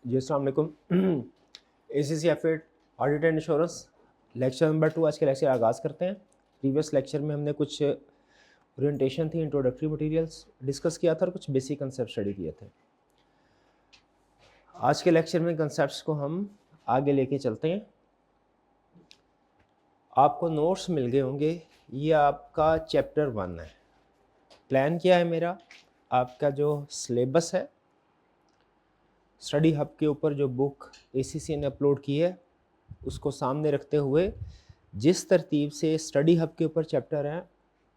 जी अस्सलाम वालेकुम। ACC aphid audit and insurance lecture number 2 आज के लेक्चर आगाज़ करते हैं। प्रीवियस लेक्चर में हमने कुछ ओरिएंटेशन थी, इंट्रोडक्टरी मटेरियल्स डिस्कस किया था और कुछ बेसिक कंसेप्ट स्टडी किए थे। आज के लेक्चर में कंसेप्ट्स को हम आगे लेके चलते हैं। आपको नोट्स मिल गए होंगे, ये आपका चैप्टर 1 है। प्लान क्या है मेरा, आपका जो सिलेबस है स्टडी हब के ऊपर जो बुक ACC ने अपलोड की है उसको सामने रखते हुए जिस तरतीब से स्टडी हब के ऊपर चैप्टर हैं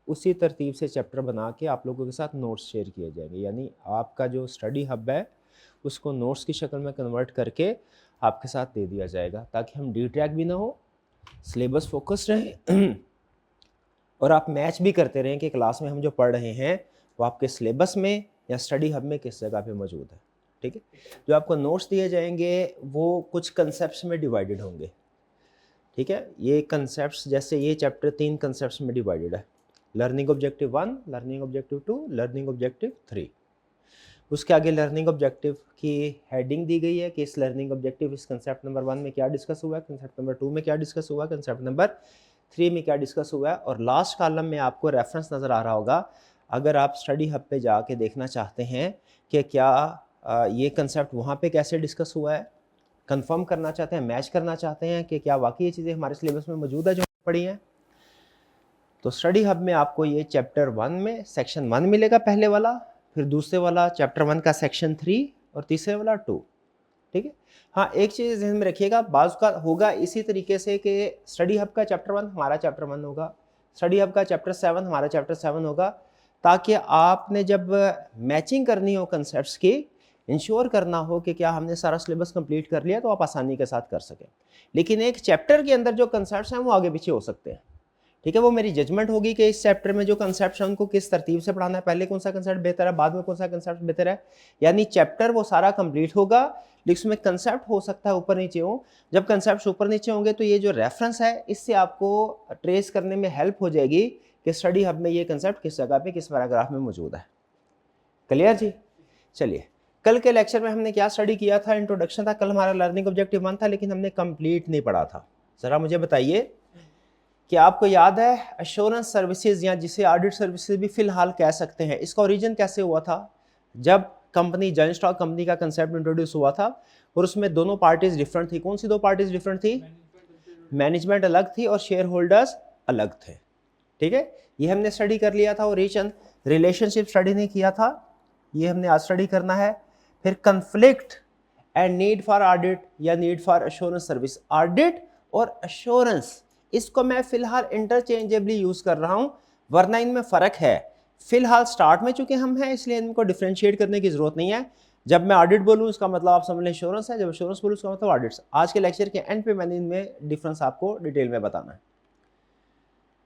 उसी तरतीब से चैप्टर बना के आप लोगों के साथ नोट्स शेयर किए जाएंगे। यानी आपका जो स्टडी हब है उसको नोट्स की शक्ल में कन्वर्ट करके आपके साथ दे दिया जाएगा ताकि हम डी ट्रैक भी ना हो, सिलेबस फोकस्ड रहे और आप मैच भी करते रहें कि क्लास में हम जो पढ़ रहे हैं वो आपके सिलेबस में या स्टडी हब में किस जगह पे मौजूद है। ठीक है, जो आपको नोट्स दिए जाएंगे वो कुछ कंसेप्ट्स में डिवाइडेड होंगे। ठीक है, ये कंसेप्ट्स जैसे ये चैप्टर 3 कंसेप्ट्स में डिवाइडेड है। Learning objective 1, learning objective 2, learning objective 3। उसके आगे लर्निंग ऑब्जेक्टिव की हेडिंग दी गई है कि इस लर्निंग ऑब्जेक्टिव इस कंसेप्ट नंबर 1 में क्या डिस्कस हुआ है, कंसेप्ट नंबर 2 में क्या डिस्कस हुआ है, कंसेप्ट नंबर 3 में क्या डिस्कस हुआ है। और लास्ट कॉलम में आपको रेफरेंस नज़र आ रहा होगा। अगर आप स्टडी हब पे जाके देखना चाहते हैं कि क्या ये कंसेप्ट वहाँ पे कैसे डिस्कस हुआ है, कंफर्म करना चाहते हैं, मैच करना चाहते हैं कि क्या वाकई ये चीज़ें हमारे सिलेबस में मौजूद है जो पढ़ी हैं, तो स्टडी हब में आपको ये चैप्टर 1 में सेक्शन 1 मिलेगा पहले वाला, फिर दूसरे वाला चैप्टर 1 का सेक्शन 3 और तीसरे वाला 2। ठीक है, हाँ एक चीज़ ध्यान में रखिएगा, बाज़ का होगा इसी तरीके से कि स्टडी हब का चैप्टर 1 हमारा चैप्टर 1 होगा, स्टडी हब का चैप्टर 7 हमारा चैप्टर 7 होगा, ताकि आपने जब मैचिंग करनी हो कंसेप्ट्स की, इंश्योर करना हो कि क्या हमने सारा सिलेबस कंप्लीट कर लिया तो आप आसानी के साथ कर सकें। लेकिन एक चैप्टर के अंदर जो कंसेप्ट्स हैं वो आगे पीछे हो सकते हैं। ठीक है, वो मेरी जजमेंट होगी कि इस चैप्टर में जो कंसेप्ट है उनको किस तरतीब से पढ़ाना है, पहले कौन सा कंसेप्ट बेहतर है, बाद में कौन सा कंसेप्ट बेहतर है। यानी चैप्टर वो सारा कंप्लीट होगा लेकिन उसमें कंसेप्ट हो सकता है ऊपर नीचे हो। जब कंसेप्ट ऊपर नीचे होंगे तो ये जो रेफरेंस है इससे आपको ट्रेस करने में हेल्प हो जाएगी कि स्टडी हब में ये कंसेप्ट किस जगह पे किस पैराग्राफ में मौजूद है। क्लियर जी? चलिए, कल के लेक्चर में हमने क्या स्टडी किया था, इंट्रोडक्शन था। कल हमारा लर्निंग ऑब्जेक्टिव 1 था लेकिन हमने कंप्लीट नहीं पढ़ा था। ज़रा मुझे बताइए कि आपको याद है एश्योरेंस सर्विसेज या जिसे ऑडिट सर्विसेज भी फिलहाल कह सकते हैं, इसका ओरिजिन कैसे हुआ था? जब कंपनी जॉइंट स्टॉक कंपनी का कंसेप्ट इंट्रोड्यूस हुआ था और उसमें दोनों पार्टीज डिफरेंट थी। कौन सी दो पार्टीज डिफरेंट थी? मैनेजमेंट अलग थी और शेयर होल्डर्स अलग थे। ठीक है, ये हमने स्टडी कर लिया था। ओरिजिन रिलेशनशिप स्टडी नहीं किया था, ये हमने आज स्टडी करना है। फिर conflict and need for audit या need for assurance service. Audit और एश्योरेंस इसको मैं फिलहाल इंटरचेंजेबली यूज कर रहा हूं, वरना इनमें फर्क है। फिलहाल स्टार्ट में चुके हम हैं इसलिए इनको डिफरेंशिएट करने की जरूरत नहीं है। जब मैं ऑडिट बोलूं इसका मतलब आप समझ लें एश्योरेंस है, जब एश्योरेंस बोलूं इसका मतलब ऑडिट्स। आज के लेक्चर के एंड पे मैंने इनमें डिफरेंस आपको डिटेल में बताना है।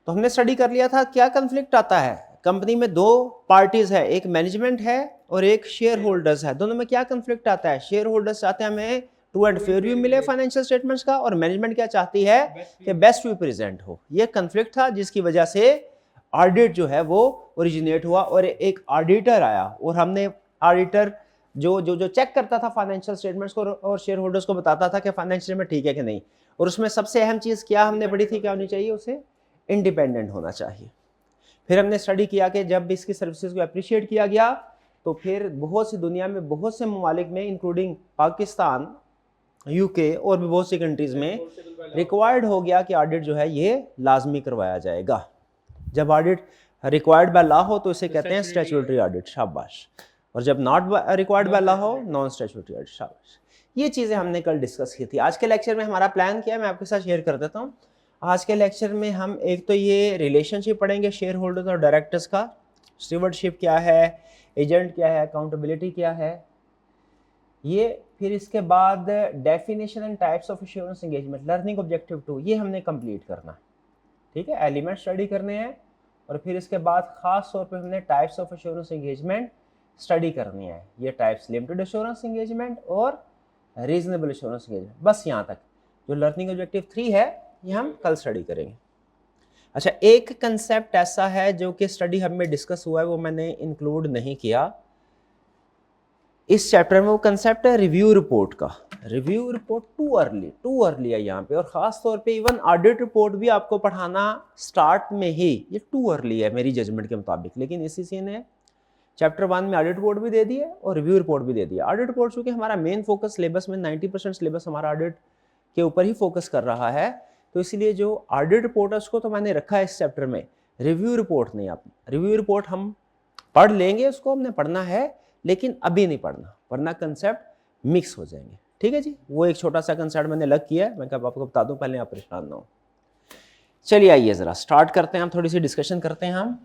तो हमने स्टडी कर लिया था क्या कंफ्लिक्ट आता है। कंपनी में दो पार्टीज है, एक मैनेजमेंट है और एक शेयर होल्डर्स है। दोनों में क्या कंफ्लिक्ट आता है? शेयर होल्डर्स चाहते हैं हमें ट्रू एंड फेयर व्यू मिले फाइनेंशियल स्टेटमेंट्स का, और मैनेजमेंट क्या चाहती है कि बेस्ट व्यू प्रेजेंट हो। ये कंफ्लिक्ट था जिसकी वजह से ऑडिट जो है वो ओरिजिनेट हुआ और एक ऑडिटर आया और हमने ऑडिटर जो जो जो चेक करता था फाइनेंशियल स्टेटमेंट्स को और शेयर होल्डर्स को बताता था कि फाइनेंशियल स्टेटमेंट ठीक है कि नहीं। और उसमें सबसे अहम चीज क्या हमने पढ़ी थी, क्या होनी चाहिए? उसे इंडिपेंडेंट होना चाहिए। फिर हमने स्टडी किया कि जब इसकी सर्विसेज को अप्रिशिएट किया गया तो फिर बहुत सी दुनिया में बहुत से ममालिक में इंक्लूडिंग पाकिस्तान, यूके और भी बहुत सी कंट्रीज में रिक्वायर्ड हो गया कि ऑडिट जो है ये लाजमी करवाया जाएगा। जब ऑडिट रिक्वायर्ड बाय लॉ हो तो इसे कहते हैं स्टैट्यूटरी ऑडिट, शाबाश। और जब नॉट रिक्वायर्ड बाय लॉ हो, नॉन स्टैट्यूटरी ऑडिट, शाबाश। ये चीज़ें हमने कल डिस्कस की थी। आज के लेक्चर में हमारा प्लान क्या है मैं आपके साथ शेयर कर देता हूँ। आज के लेक्चर में हम एक तो ये रिलेशनशिप पढ़ेंगे शेयर होल्डर्स और डायरेक्टर्स का, स्टीवर्डशिप क्या है, एजेंट क्या है, अकाउंटेबिलिटी क्या है ये। फिर इसके बाद definition and types of assurance engagement, learning objective 2, ये हमने कंप्लीट करना। ठीक है, एलिमेंट स्टडी करने हैं और फिर इसके बाद खास तौर पे हमने types of assurance engagement study करनी है। ये टाइप्स लिमिटेड एश्योरेंस एंगेजमेंट और रीजनेबल एश्योरेंस एंगेजमेंट, बस यहाँ तक। जो लर्निंग ऑब्जेक्टिव 3 है ये हम कल स्टडी करेंगे। अच्छा, एक कंसेप्ट ऐसा है जो कि स्टडी हब में डिस्कस हुआ है, वो मैंने इंक्लूड नहीं किया। इस चैप्टर में वो कंसेप्ट है रिव्यू रिपोर्ट का। रिव्यू रिपोर्ट टू अर्ली है यहाँ पे, और ख़ास तौर पे इवन ऑडिट रिपोर्ट भी आपको पढ़ाना स्टार्ट में ही, ये टू अर्ली है मेरी जजमेंट के मुताबिक। लेकिन एससीसी ने चैप्टर 1 में ऑडिट रिपोर्ट भी दे दी है और रिव्यू रिपोर्ट भी दे दिया। ऑडिट रिपोर्ट चूँकि हमारा मेन फोकस सिलेबस में 90% सिलेबस हमारा ऑडिट के ऊपर ही फोकस कर रहा है, तो इसलिए जो ऑडिट रिपोर्ट है उसको तो मैंने रखा है इस चैप्टर में, रिव्यू रिपोर्ट नहीं। आप रिव्यू रिपोर्ट हम पढ़ लेंगे, उसको हमने पढ़ना है, लेकिन अभी नहीं पढ़ना, वरना कंसेप्ट मिक्स हो जाएंगे। ठीक है जी, वो एक छोटा सा कंसेप्ट मैंने अलग किया है, मैं कब आपको बता दूं, पहले आप परेशान ना हो। चलिए आइए ज़रा स्टार्ट करते हैं, हम थोड़ी सी डिस्कशन करते हैं हम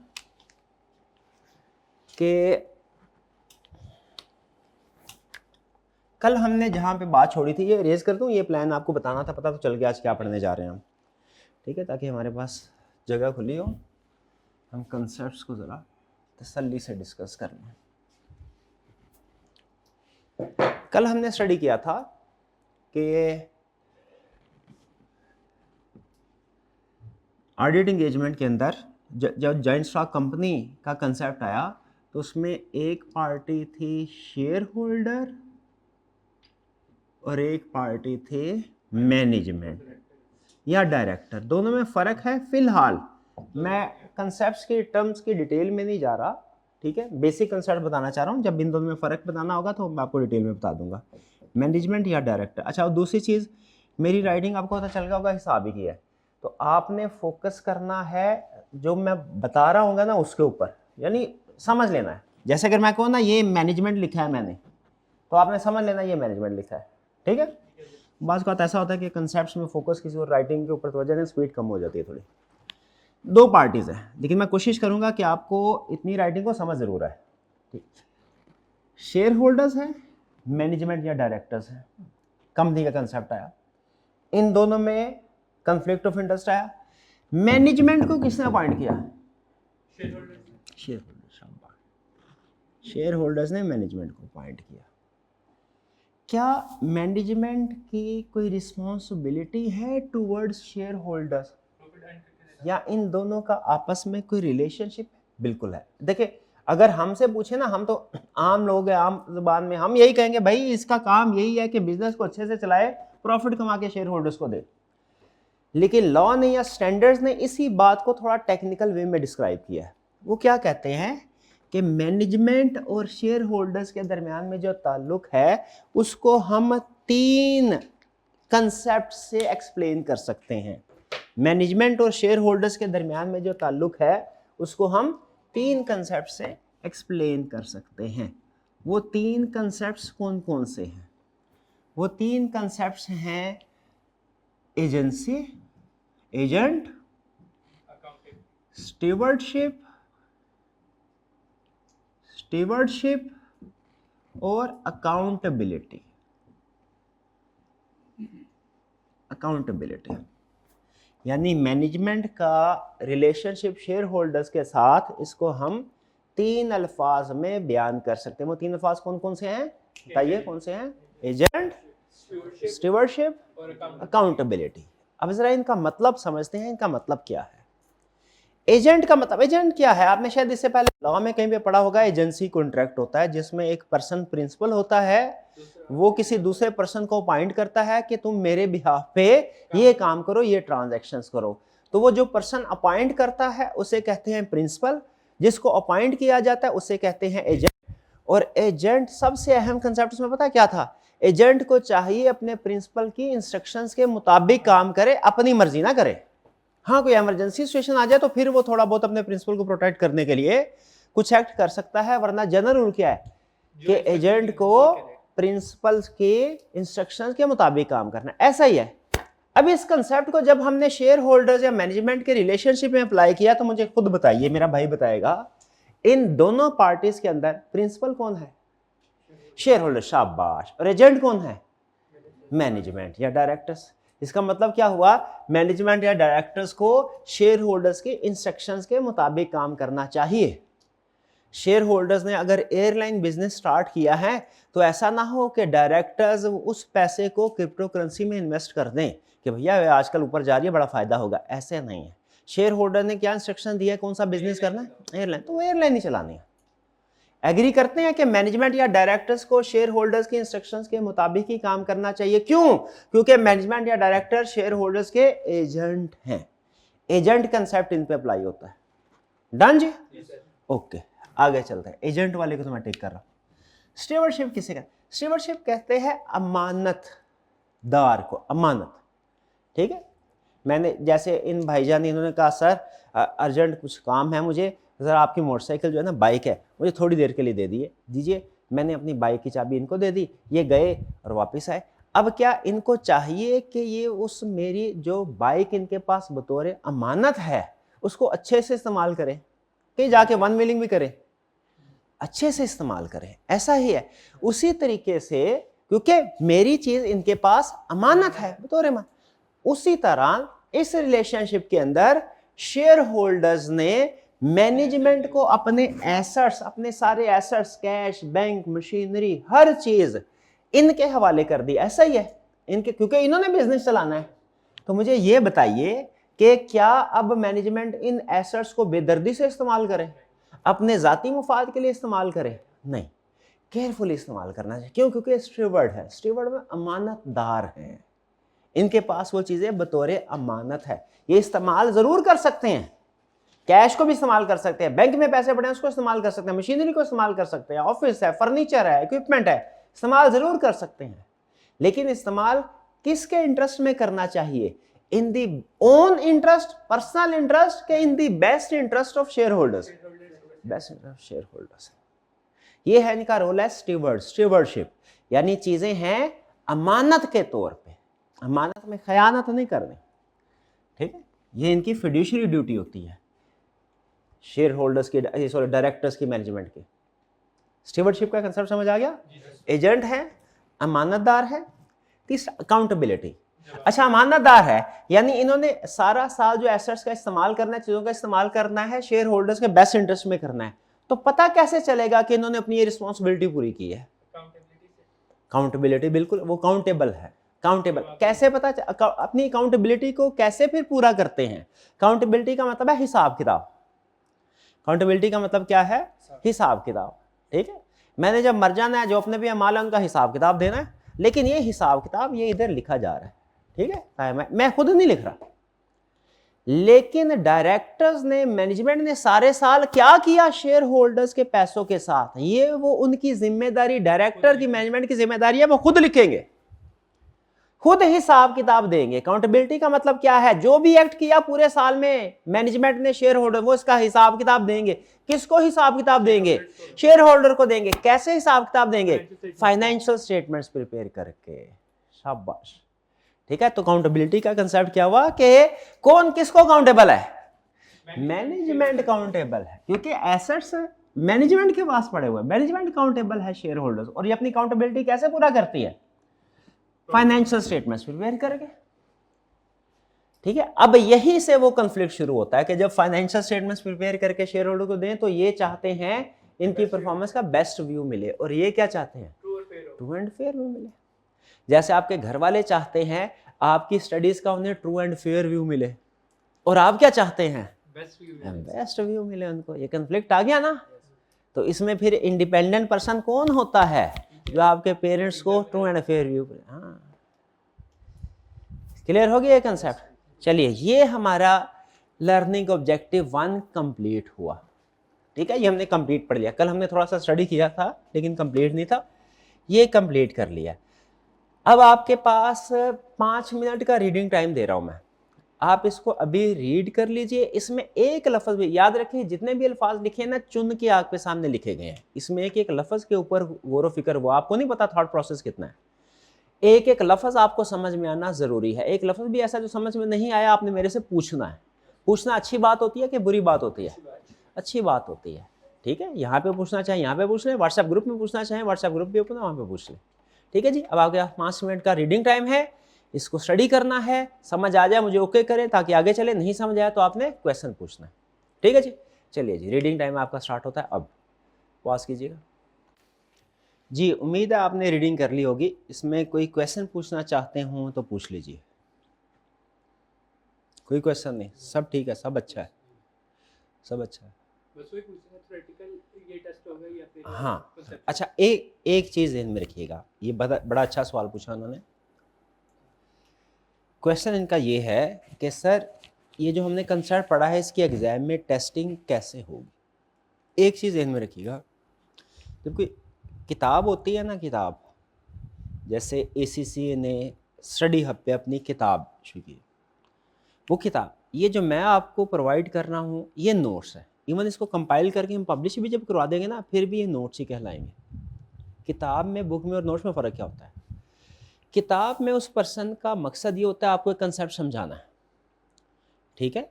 कि कल हमने जहाँ पे बात छोड़ी थी, ये रेज कर दूँ, ये प्लान आपको बताना था, पता तो चल गया आज क्या पढ़ने जा रहे हैं हम। ठीक है, ताकि हमारे पास जगह खुली हो, हम कंसेप्ट्स को ज़रा तसल्ली से डिस्कस कर लें। कल हमने स्टडी किया था कि ऑडिट एंगेजमेंट के अंदर जब जॉइंट स्टॉक कंपनी का कंसेप्ट आया, तो उसमें एक पार्टी थी शेयर होल्डर और एक पार्टी थे मैनेजमेंट या डायरेक्टर। दोनों में फ़र्क है। फिलहाल मैं कंसेप्ट्स के टर्म्स की डिटेल में नहीं जा रहा, ठीक है, बेसिक कंसेप्ट बताना चाह रहा हूँ। जब इन दोनों में फ़र्क बताना होगा तो मैं आपको डिटेल में बता दूंगा, मैनेजमेंट या डायरेक्टर। अच्छा, और दूसरी चीज़, मेरी राइटिंग आपको पता चल गया होगा हिसाब ही की है, तो आपने फोकस करना है जो मैं बता रहा हूँ ना उसके ऊपर, यानी समझ लेना है। जैसे अगर मैं कहूँ ना ये मैनेजमेंट लिखा है मैंने, तो आपने समझ लेना ये मैनेजमेंट लिखा है। ठीक है, बात बात ऐसा होता है कि कंसेप्ट्स में फोकस किसी और राइटिंग के ऊपर तो वजह से स्पीड कम हो जाती है थोड़ी। दो पार्टीज हैं, लेकिन मैं कोशिश करूंगा कि आपको इतनी राइटिंग को समझ जरूर है। ठीक, शेयर होल्डर्स हैं, मैनेजमेंट या डायरेक्टर्स हैं, कंपनी का कंसेप्ट आया, इन दोनों में कंफ्लिक्ट ऑफ इंटरेस्ट आया। मैनेजमेंट को किसने अपॉइंट किया? शेयर होल्डर्स ने मैनेजमेंट को अपॉइंट किया। क्या मैनेजमेंट की कोई रिस्पॉन्सिबिलिटी है टुवर्ड्स शेयर होल्डर्स, या इन दोनों का आपस में कोई रिलेशनशिप? बिल्कुल है। देखिए, अगर हमसे पूछे ना, हम तो आम लोग हैं, आम जुबान में हम यही कहेंगे भाई इसका काम यही है कि बिजनेस को अच्छे से चलाए, प्रॉफिट कमा के शेयर होल्डर्स को दे। लेकिन लॉ ने या स्टैंडर्ड्स ने इसी बात को थोड़ा टेक्निकल वे में डिस्क्राइब किया है। वो क्या कहते हैं कि मैनेजमेंट और शेयर होल्डर्स के दरमियान में जो ताल्लुक है उसको हम 3 कंसेप्ट से एक्सप्लेन कर सकते हैं। मैनेजमेंट और शेयर होल्डर्स के दरमियान में जो ताल्लुक है उसको हम 3 कंसेप्ट से एक्सप्लेन कर सकते हैं। वो 3 कंसेप्ट्स कौन कौन से हैं? वो 3 कंसेप्ट्स हैं एजेंसी, एजेंट, स्टीवर्डशिप और अकाउंटेबिलिटी। यानी मैनेजमेंट का रिलेशनशिप शेयर होल्डर्स के साथ, इसको हम 3 अल्फाज में बयान कर सकते हैं। वो 3 अल्फाज कौन कौन से हैं बताइए? कौन से हैं? Agent, stewardship, accountability. अब जरा इनका मतलब समझते हैं, इनका मतलब क्या है। एजेंट का मतलब, एजेंट क्या है? आपने शायद इससे पहले लॉ में कहीं पे पढ़ा होगा, एजेंसी कॉन्ट्रैक्ट होता है जिसमें एक पर्सन प्रिंसिपल होता है, वो किसी दूसरे पर्सन को अपॉइंट करता है कि तुम मेरे बिहाफ पे ये काम करो, ये ट्रांजैक्शंस करो। तो वो जो पर्सन अपॉइंट करता है उसे कहते हैं प्रिंसिपल, जिसको अपॉइंट किया जाता है उसे कहते हैं एजेंट। और एजेंट सबसे अहम कंसेप्ट उसमें पता क्या था? एजेंट को चाहिए अपने प्रिंसिपल की इंस्ट्रक्शंस के मुताबिक काम करे, अपनी मर्जी ना करे। हाँ, कोई इमरजेंसी सिचुएशन आ जाए तो फिर वो थोड़ा बहुत अपने प्रिंसिपल को प्रोटेक्ट करने के लिए कुछ एक्ट कर सकता है, वरना जनरल रूल क्या है कि एजेंट को प्रिंसिपल्स के इंस्ट्रक्शंस के मुताबिक काम करना। ऐसा ही है। अब इस कंसेप्ट को जब हमने शेयर होल्डर्स या मैनेजमेंट के रिलेशनशिप में अप्लाई किया, तो मुझे खुद बताइए, मेरा भाई बताएगा, इन दोनों पार्टीज के अंदर प्रिंसिपल कौन है? शेयर होल्डर, शाबाश। और एजेंट कौन है? मैनेजमेंट या डायरेक्टर्स। इसका मतलब क्या हुआ? मैनेजमेंट या डायरेक्टर्स को शेयर होल्डर्स के इंस्ट्रक्शंस के मुताबिक काम करना चाहिए। शेयर होल्डर्स ने अगर एयरलाइन बिजनेस स्टार्ट किया है तो ऐसा ना हो कि डायरेक्टर्स उस पैसे को क्रिप्टो करेंसी में इन्वेस्ट कर दें कि भैया आजकल ऊपर जा रही है, बड़ा फायदा होगा। ऐसे नहीं है। शेयर होल्डर ने क्या इंस्ट्रक्शन दिया है, कौन सा बिजनेस करना है? एयरलाइन, तो एयरलाइन ही चलानी है। एग्री करते हैं कि मैनेजमेंट या डायरेक्टर्स को शेयर होल्डर्स के इंस्ट्रक्शंस के मुताबिक ही काम करना चाहिए। क्यों? क्योंकि मैनेजमेंट या डायरेक्टर शेयर होल्डर्स के एजेंट हैं। एजेंट कंसेप्ट इन पे अप्लाई होता है। डन जी? ओके, आगे चलते हैं। एजेंट वाले को तो मैं टिक कर रहा हूं। स्टीवर्डशिप किसे कहते हैं? स्टीवर्डशिप कहते हैं अमानतदार को, अमानत। ठीक है, मैंने जैसे इन भाईजान ने इन्होंने कहा सर अर्जेंट कुछ काम है मुझे, ज़रा आपकी मोटरसाइकिल जो है ना, बाइक है, मुझे थोड़ी देर के लिए दे दीजिए। मैंने अपनी बाइक की चाबी इनको दे दी, ये गए और वापस आए। अब क्या इनको चाहिए कि ये उस मेरी जो बाइक इनके पास बतौर अमानत है उसको अच्छे से इस्तेमाल करें, कहीं जाके वन व्हीलिंग भी करें, अच्छे से इस्तेमाल करें। ऐसा ही है उसी तरीके से, क्योंकि मेरी चीज इनके पास अमानत है बतौर अमानत। उसी तरह इस रिलेशनशिप के अंदर शेयर होल्डर्स ने मैनेजमेंट को अपने एसेट्स, अपने सारे एसेट्स, कैश, बैंक, मशीनरी, हर चीज इनके हवाले कर दी। ऐसा ही है इनके, क्योंकि इन्होंने बिजनेस चलाना है। तो मुझे ये बताइए कि क्या अब मैनेजमेंट इन एसेट्स को बेदर्दी से इस्तेमाल करे, अपने जाती मुफाद के लिए इस्तेमाल करे? नहीं, केयरफुली इस्तेमाल करना चाहिए। क्यों? क्योंकि स्टीवर्ड है, स्टीवर्ड में अमानतदार हैं, इनके पास वो चीजें बतौर अमानत है। ये इस्तेमाल जरूर कर सकते हैं, कैश को भी इस्तेमाल कर सकते हैं, बैंक में पैसे पड़े हैं उसको इस्तेमाल कर सकते हैं, मशीनरी को इस्तेमाल कर सकते हैं, ऑफिस है, फर्नीचर है, इक्विपमेंट है, इस्तेमाल जरूर कर सकते हैं। लेकिन इस्तेमाल किसके इंटरेस्ट में करना चाहिए? In the own interest, personal interest, के in the best interest of shareholders? Best interest of shareholders. ये है इनका रोल है स्टीवर्डशिप, यानी चीजें हैं अमानत के तौर पे, अमानत में खयानत नहीं करनी। ठीक है, ये इनकी फिड्यूशियरी ड्यूटी होती है शेयर होल्डर्स की, सॉरी डायरेक्टर्स की, मैनेजमेंट की। स्टीवर्डशिप का कंसेप्ट समझ आ गया? एजेंट है, अमानतदार है। तीसरा अकाउंटेबिलिटी। अच्छा, अमानतदार है यानी इन्होंने सारा साल जो एसेट्स का इस्तेमाल करना है, चीजों का इस्तेमाल करना है, शेयर होल्डर्स के बेस्ट इंटरेस्ट में करना है। तो पता कैसे चलेगा कि इन्होंने अपनी ये रिस्पॉन्सिबिलिटी पूरी की है? अकाउंटेबिलिटी, बिल्कुल, वो काउंटेबल है। काउंटेबल कैसे पता अपनी अकाउंटेबिलिटी को कैसे फिर पूरा करते हैं? अकाउंटेबिलिटी का मतलब है हिसाब किताब। अकाउंटेबिलिटी का मतलब क्या है? हिसाब किताब। ठीक है, मैंने जब मर जाना है, जो अपने भी अमाल है उनका हिसाब किताब देना है। लेकिन ये हिसाब किताब ये इधर लिखा जा रहा है। ठीक है, मैं खुद नहीं लिख रहा, लेकिन डायरेक्टर्स ने, मैनेजमेंट ने सारे साल क्या किया शेयर होल्डर्स के पैसों के साथ, ये वो उनकी जिम्मेदारी, डायरेक्टर की, मैनेजमेंट की जिम्मेदारी है, वो खुद लिखेंगे, खुद हिसाब किताब देंगे। अकाउंटेबिलिटी का मतलब क्या है? जो भी एक्ट किया पूरे साल में मैनेजमेंट ने शेयर होल्डर, वो इसका हिसाब किताब देंगे। किसको हिसाब किताब देंगे? शेयर होल्डर को देंगे। कैसे हिसाब किताब देंगे? फाइनेंशियल स्टेटमेंट्स प्रिपेयर करके। शाबाश। ठीक है, तो अकाउंटेबिलिटी का कंसेप्ट क्या हुआ कि कौन किसको अकाउंटेबल है? मैनेजमेंट अकाउंटेबल है, क्योंकि एसेट्स मैनेजमेंट के पास पड़े हुए, मैनेजमेंट अकाउंटेबल है शेयर होल्डर्स। और ये अपनी अकाउंटेबिलिटी कैसे पूरा करती है? फाइनेंशियल स्टेटमेंट्स प्रिपेयर करके। ठीक है, अब यहीं से वो कंफ्लिक्ट शुरू होता है कि जब फाइनेंशियल स्टेटमेंट्स प्रिपेयर करके शेयर होल्डर को दें, तो ये चाहते हैं इनकी परफॉर्मेंस का बेस्ट व्यू मिले, और ये क्या चाहते हैं? ट्रू एंड फेयर व्यू मिले। जैसे आपके घर वाले चाहते हैं आपकी स्टडीज का उन्हें ट्रू एंड फेयर व्यू मिले, और आप क्या चाहते हैं? बेस्ट व्यू मिले उनको। ये कंफ्लिक्ट आ गया ना? तो इसमें फिर इंडिपेंडेंट पर्सन कौन होता है? जो आपके पेरेंट्स को ट्रू एंड फेयर व्यू। हाँ, क्लियर हो गया ये कंसेप्ट? चलिए, ये हमारा लर्निंग ऑब्जेक्टिव 1 कंप्लीट हुआ। ठीक है, ये हमने कंप्लीट पढ़ लिया। कल हमने थोड़ा सा स्टडी किया था लेकिन कंप्लीट नहीं था, ये कंप्लीट कर लिया। अब आपके पास 5 मिनट का रीडिंग टाइम दे रहा हूं मैं, आप इसको अभी रीड कर लीजिए। इसमें एक लफ्ज भी याद रखिए, जितने भी अल्फाज लिखे हैं ना, चुन के आपके सामने लिखे गए हैं। इसमें एक एक लफ्ज के ऊपर गौर फिक्र, वो आपको नहीं पता थॉट प्रोसेस कितना है। एक एक लफ्ज आपको समझ में आना जरूरी है। एक लफ्ज भी ऐसा जो समझ में नहीं आया, आपने मेरे से पूछना है। पूछना अच्छी बात होती है कि बुरी बात होती है? अच्छी बात होती है। ठीक है, यहाँ पे पूछना चाहे यहाँ पे पूछ लें, व्हाट्सएप ग्रुप में पूछना चाहे व्हाट्सएप ग्रुप भी ओपन है, वहाँ पे पूछ लें। ठीक है जी, अब आपके 5 मिनट का रीडिंग टाइम है, इसको स्टडी करना है। समझ आ जाए मुझे ओके करें ताकि आगे चले, नहीं समझ आया तो आपने क्वेश्चन पूछना है। ठीक है जी, चलिए जी, रीडिंग टाइम आपका स्टार्ट होता है। अब पॉज कीजिएगा जी। उम्मीद है आपने रीडिंग कर ली होगी। इसमें कोई क्वेश्चन पूछना चाहते हो तो पूछ लीजिए। कोई क्वेश्चन नहीं? सब ठीक है, सब अच्छा है, सब अच्छा है। बस वही पूछना, थ्योरेटिकल ये टेस्ट होगा या फिर हाँ, concept? अच्छा एक चीज़ ध्यान में रखिएगा, ये बड़ा अच्छा सवाल पूछा उन्होंने। क्वेश्चन इनका ये है कि सर ये जो हमने कंसेप्ट पढ़ा है इसकी एग्जाम में टेस्टिंग कैसे होगी। एक चीज़ ध्यान में रखिएगा, जब कोई किताब होती है ना, किताब जैसे ACCA ने स्टडी हब पे अपनी किताब शुरू की, वो किताब ये जो मैं आपको प्रोवाइड कर रहा हूँ ये नोट्स है। इवन इसको कंपाइल करके हम पब्लिश भी जब करवा देंगे ना फिर भी ये नोट्स ही कहलाएंगे। किताब में, बुक में और नोट्स में फ़र्क क्या होता है? किताब में उस पर्सन का मकसद ये होता है आपको एक कंसेप्ट समझाना है, ठीक है?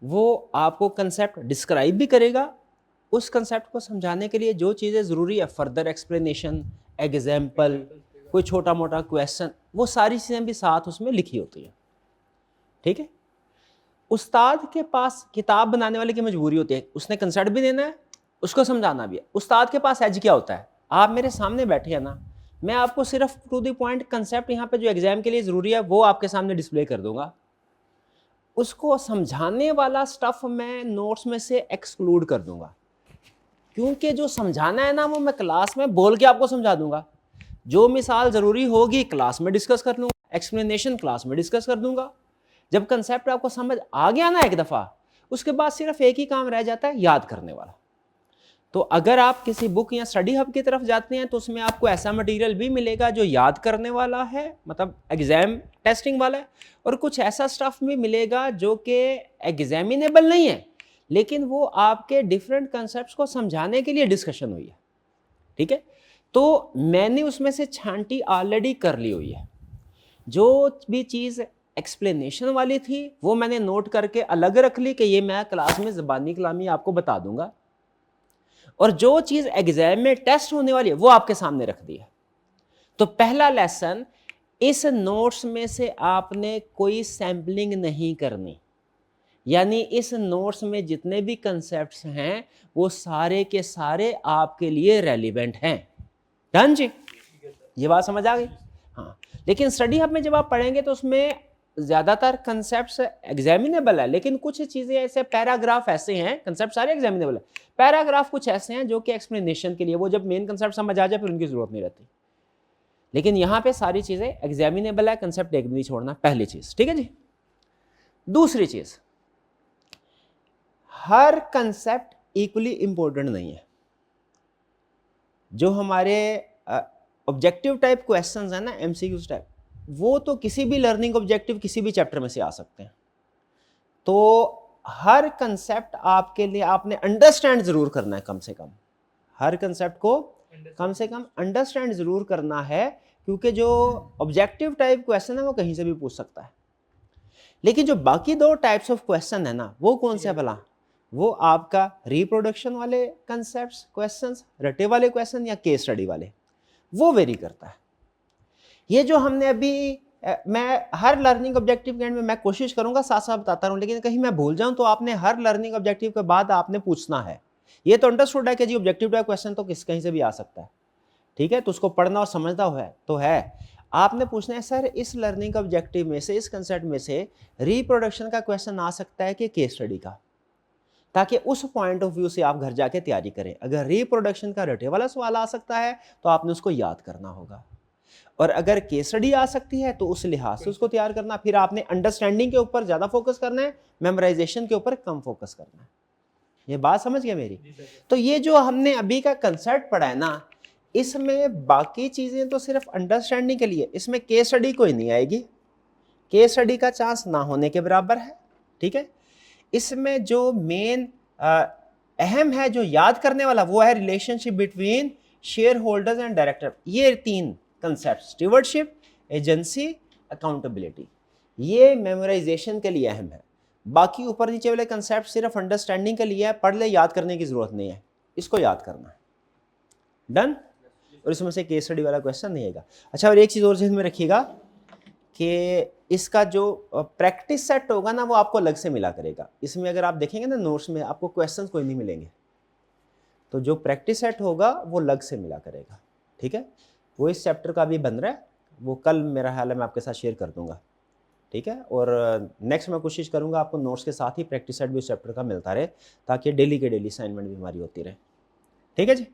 वो आपको कंसेप्ट डिस्क्राइब भी करेगा, उस कंसेप्ट को समझाने के लिए जो चीज़ें ज़रूरी है, फर्दर एक्सप्लेनेशन, एग्जाम्पल, कोई छोटा मोटा क्वेश्चन, वो सारी चीज़ें भी साथ उसमें लिखी होती हैं, ठीक है? उस्ताद के पास किताब बनाने वाले की मजबूरी होती है, उसने कंसेप्ट भी देना है, उसको समझाना भी है। उस्ताद के पास एज क्या होता है, आप मेरे सामने बैठे हैं ना, मैं आपको सिर्फ टू द पॉइंट कंसेप्ट यहाँ पे जो एग्जाम के लिए ज़रूरी है वो आपके सामने डिस्प्ले कर दूंगा। उसको समझाने वाला स्टफ मैं नोट्स में से एक्सक्लूड कर दूंगा, क्योंकि जो समझाना है ना वो मैं क्लास में बोल के आपको समझा दूंगा। जो मिसाल ज़रूरी होगी क्लास में डिस्कस कर लूँगा, एक्सप्लेनेशन क्लास में डिस्कस कर दूंगा। जब कंसेप्ट आपको समझ आ गया ना एक दफ़ा, उसके बाद सिर्फ एक ही काम रह जाता है, याद करने वाला। तो अगर आप किसी बुक या स्टडी हब की तरफ जाते हैं तो उसमें आपको ऐसा मटेरियल भी मिलेगा जो याद करने वाला है, मतलब एग्जाम टेस्टिंग वाला है, और कुछ ऐसा स्टफ भी मिलेगा जो कि एग्जामिनेबल नहीं है लेकिन वो आपके डिफरेंट कंसेप्ट्स को समझाने के लिए डिस्कशन हुई है, ठीक है? तो मैंने उसमें से छांटी ऑलरेडी कर ली हुई है। जो भी चीज़ एक्सप्लेनेशन वाली थी वो मैंने नोट करके अलग रख ली कि ये मैं क्लास में ज़बानी कलामी आपको बता दूंगा, और जो चीज़ एग्जाम में टेस्ट होने वाली है वो आपके सामने रख दी है। तो पहला लेसन, इस नोट्स में से आपने कोई सैम्पलिंग नहीं करनी, यानी इस नोट्स में जितने भी कंसेप्ट्स हैं वो सारे के सारे आपके लिए रेलिवेंट हैं। डन जी, ये बात समझ आ गई? हाँ, लेकिन स्टडी हब में जब आप पढ़ेंगे तो उसमें ज़्यादातर कंसेप्ट्स एग्जामिनेबल है, लेकिन कुछ चीज़ें ऐसे पैराग्राफ ऐसे हैं, कंसेप्ट सारे एग्जामिनेबल है, पैराग्राफ कुछ ऐसे हैं जो कि एक्सप्लेनेशन के लिए, वो जब मेन कंसेप्ट समझ आ जाए फिर उनकी ज़रूरत नहीं रहती। लेकिन यहाँ पे सारी चीज़ें एग्जामिनेबल है, कंसेप्ट एक भी नहीं छोड़ना, पहली चीज़, ठीक है जी। दूसरी चीज़, हर कंसेप्ट इक्वली इंपॉर्टेंट नहीं है। जो हमारे ऑब्जेक्टिव टाइप क्वेश्चंस हैं ना, MCQs टाइप, वो तो किसी भी लर्निंग ऑब्जेक्टिव किसी भी चैप्टर में से आ सकते हैं। तो हर कंसेप्ट आपके लिए आपने अंडरस्टैंड जरूर करना है, कम से कम हर कंसेप्ट को कम से कम अंडरस्टैंड जरूर करना है, क्योंकि जो ऑब्जेक्टिव टाइप क्वेश्चन है वो कहीं से भी पूछ सकता है। लेकिन जो बाकी दो टाइप्स ऑफ क्वेश्चन है ना, वो कौन से भला? वो आपका रिप्रोडक्शन वाले कंसेप्ट्स क्वेश्चंस, रटे वाले क्वेश्चन, या केस स्टडी वाले, वो वेरी करता है। ये जो हमने अभी मैं हर लर्निंग ऑब्जेक्टिव के एंड में मैं कोशिश करूंगा साथ साथ बताता रहूं, लेकिन कहीं मैं भूल जाऊं तो आपने हर लर्निंग ऑब्जेक्टिव के बाद आपने पूछना है। ये तो अंडरस्टूड है कि जी ऑब्जेक्टिव टाइप क्वेश्चन तो कहीं से भी आ सकता है, ठीक है? तो उसको पढ़ना और समझना है। आपने पूछना है सर इस लर्निंग ऑब्जेक्टिव में से, इस कंसेप्ट में से रिप्रोडक्शन का क्वेश्चन आ सकता है कि केस स्टडी का, ताकि उस पॉइंट ऑफ व्यू से आप घर जाके तैयारी करें। अगर रिप्रोडक्शन का रटे वाला सवाल आ सकता है तो आपने उसको याद करना होगा, और अगर केस स्टडी आ सकती है तो उस लिहाज से उसको तैयार करना। फिर आपने अंडरस्टैंडिंग के ऊपर ज़्यादा फोकस करना है, मेमोराइजेशन के ऊपर कम फोकस करना है। ये बात समझ गए मेरी? तो ये जो हमने अभी का कंसेप्ट पढ़ा है ना, इसमें बाकी चीज़ें तो सिर्फ अंडरस्टैंडिंग के लिए, इसमें केस स्टडी कोई नहीं आएगी, केस स्टडी का चांस ना होने के बराबर है, ठीक है? इसमें जो मेन अहम है, जो याद करने वाला, वो है relationship between share holders and director. ये तीन कंसेप्ट, स्टीवर्डशिप, एजेंसी, अकाउंटेबिलिटी, ये मेमोराइजेशन के लिए अहम है। बाकी ऊपर नीचे वाले कंसेप्ट सिर्फ अंडरस्टैंडिंग के लिए है, पढ़ ले, याद करने की जरूरत नहीं है, इसको याद करना है। डन? और इसमें से केस स्टडी वाला क्वेश्चन नहीं आएगा। अच्छा, और एक चीज़ और ध्यान में रखिएगा कि इसका जो प्रैक्टिस सेट होगा ना वो आपको अलग से मिला करेगा। इसमें अगर आप देखेंगे ना नोट्स में आपको क्वेश्चंस कोई नहीं मिलेंगे, तो जो प्रैक्टिस सेट होगा वो अलग से मिला करेगा, ठीक है? वो इस चैप्टर का भी बन रहा है, वो कल मेरा ख्याल है मैं आपके साथ शेयर कर दूंगा, ठीक है? और नेक्स्ट मैं कोशिश करूंगा आपको नोट्स के साथ ही प्रैक्टिस सेट भी उस चैप्टर का मिलता रहे, ताकि डेली के डेली असाइनमेंट भी हमारी होती रहे। ठीक है जी,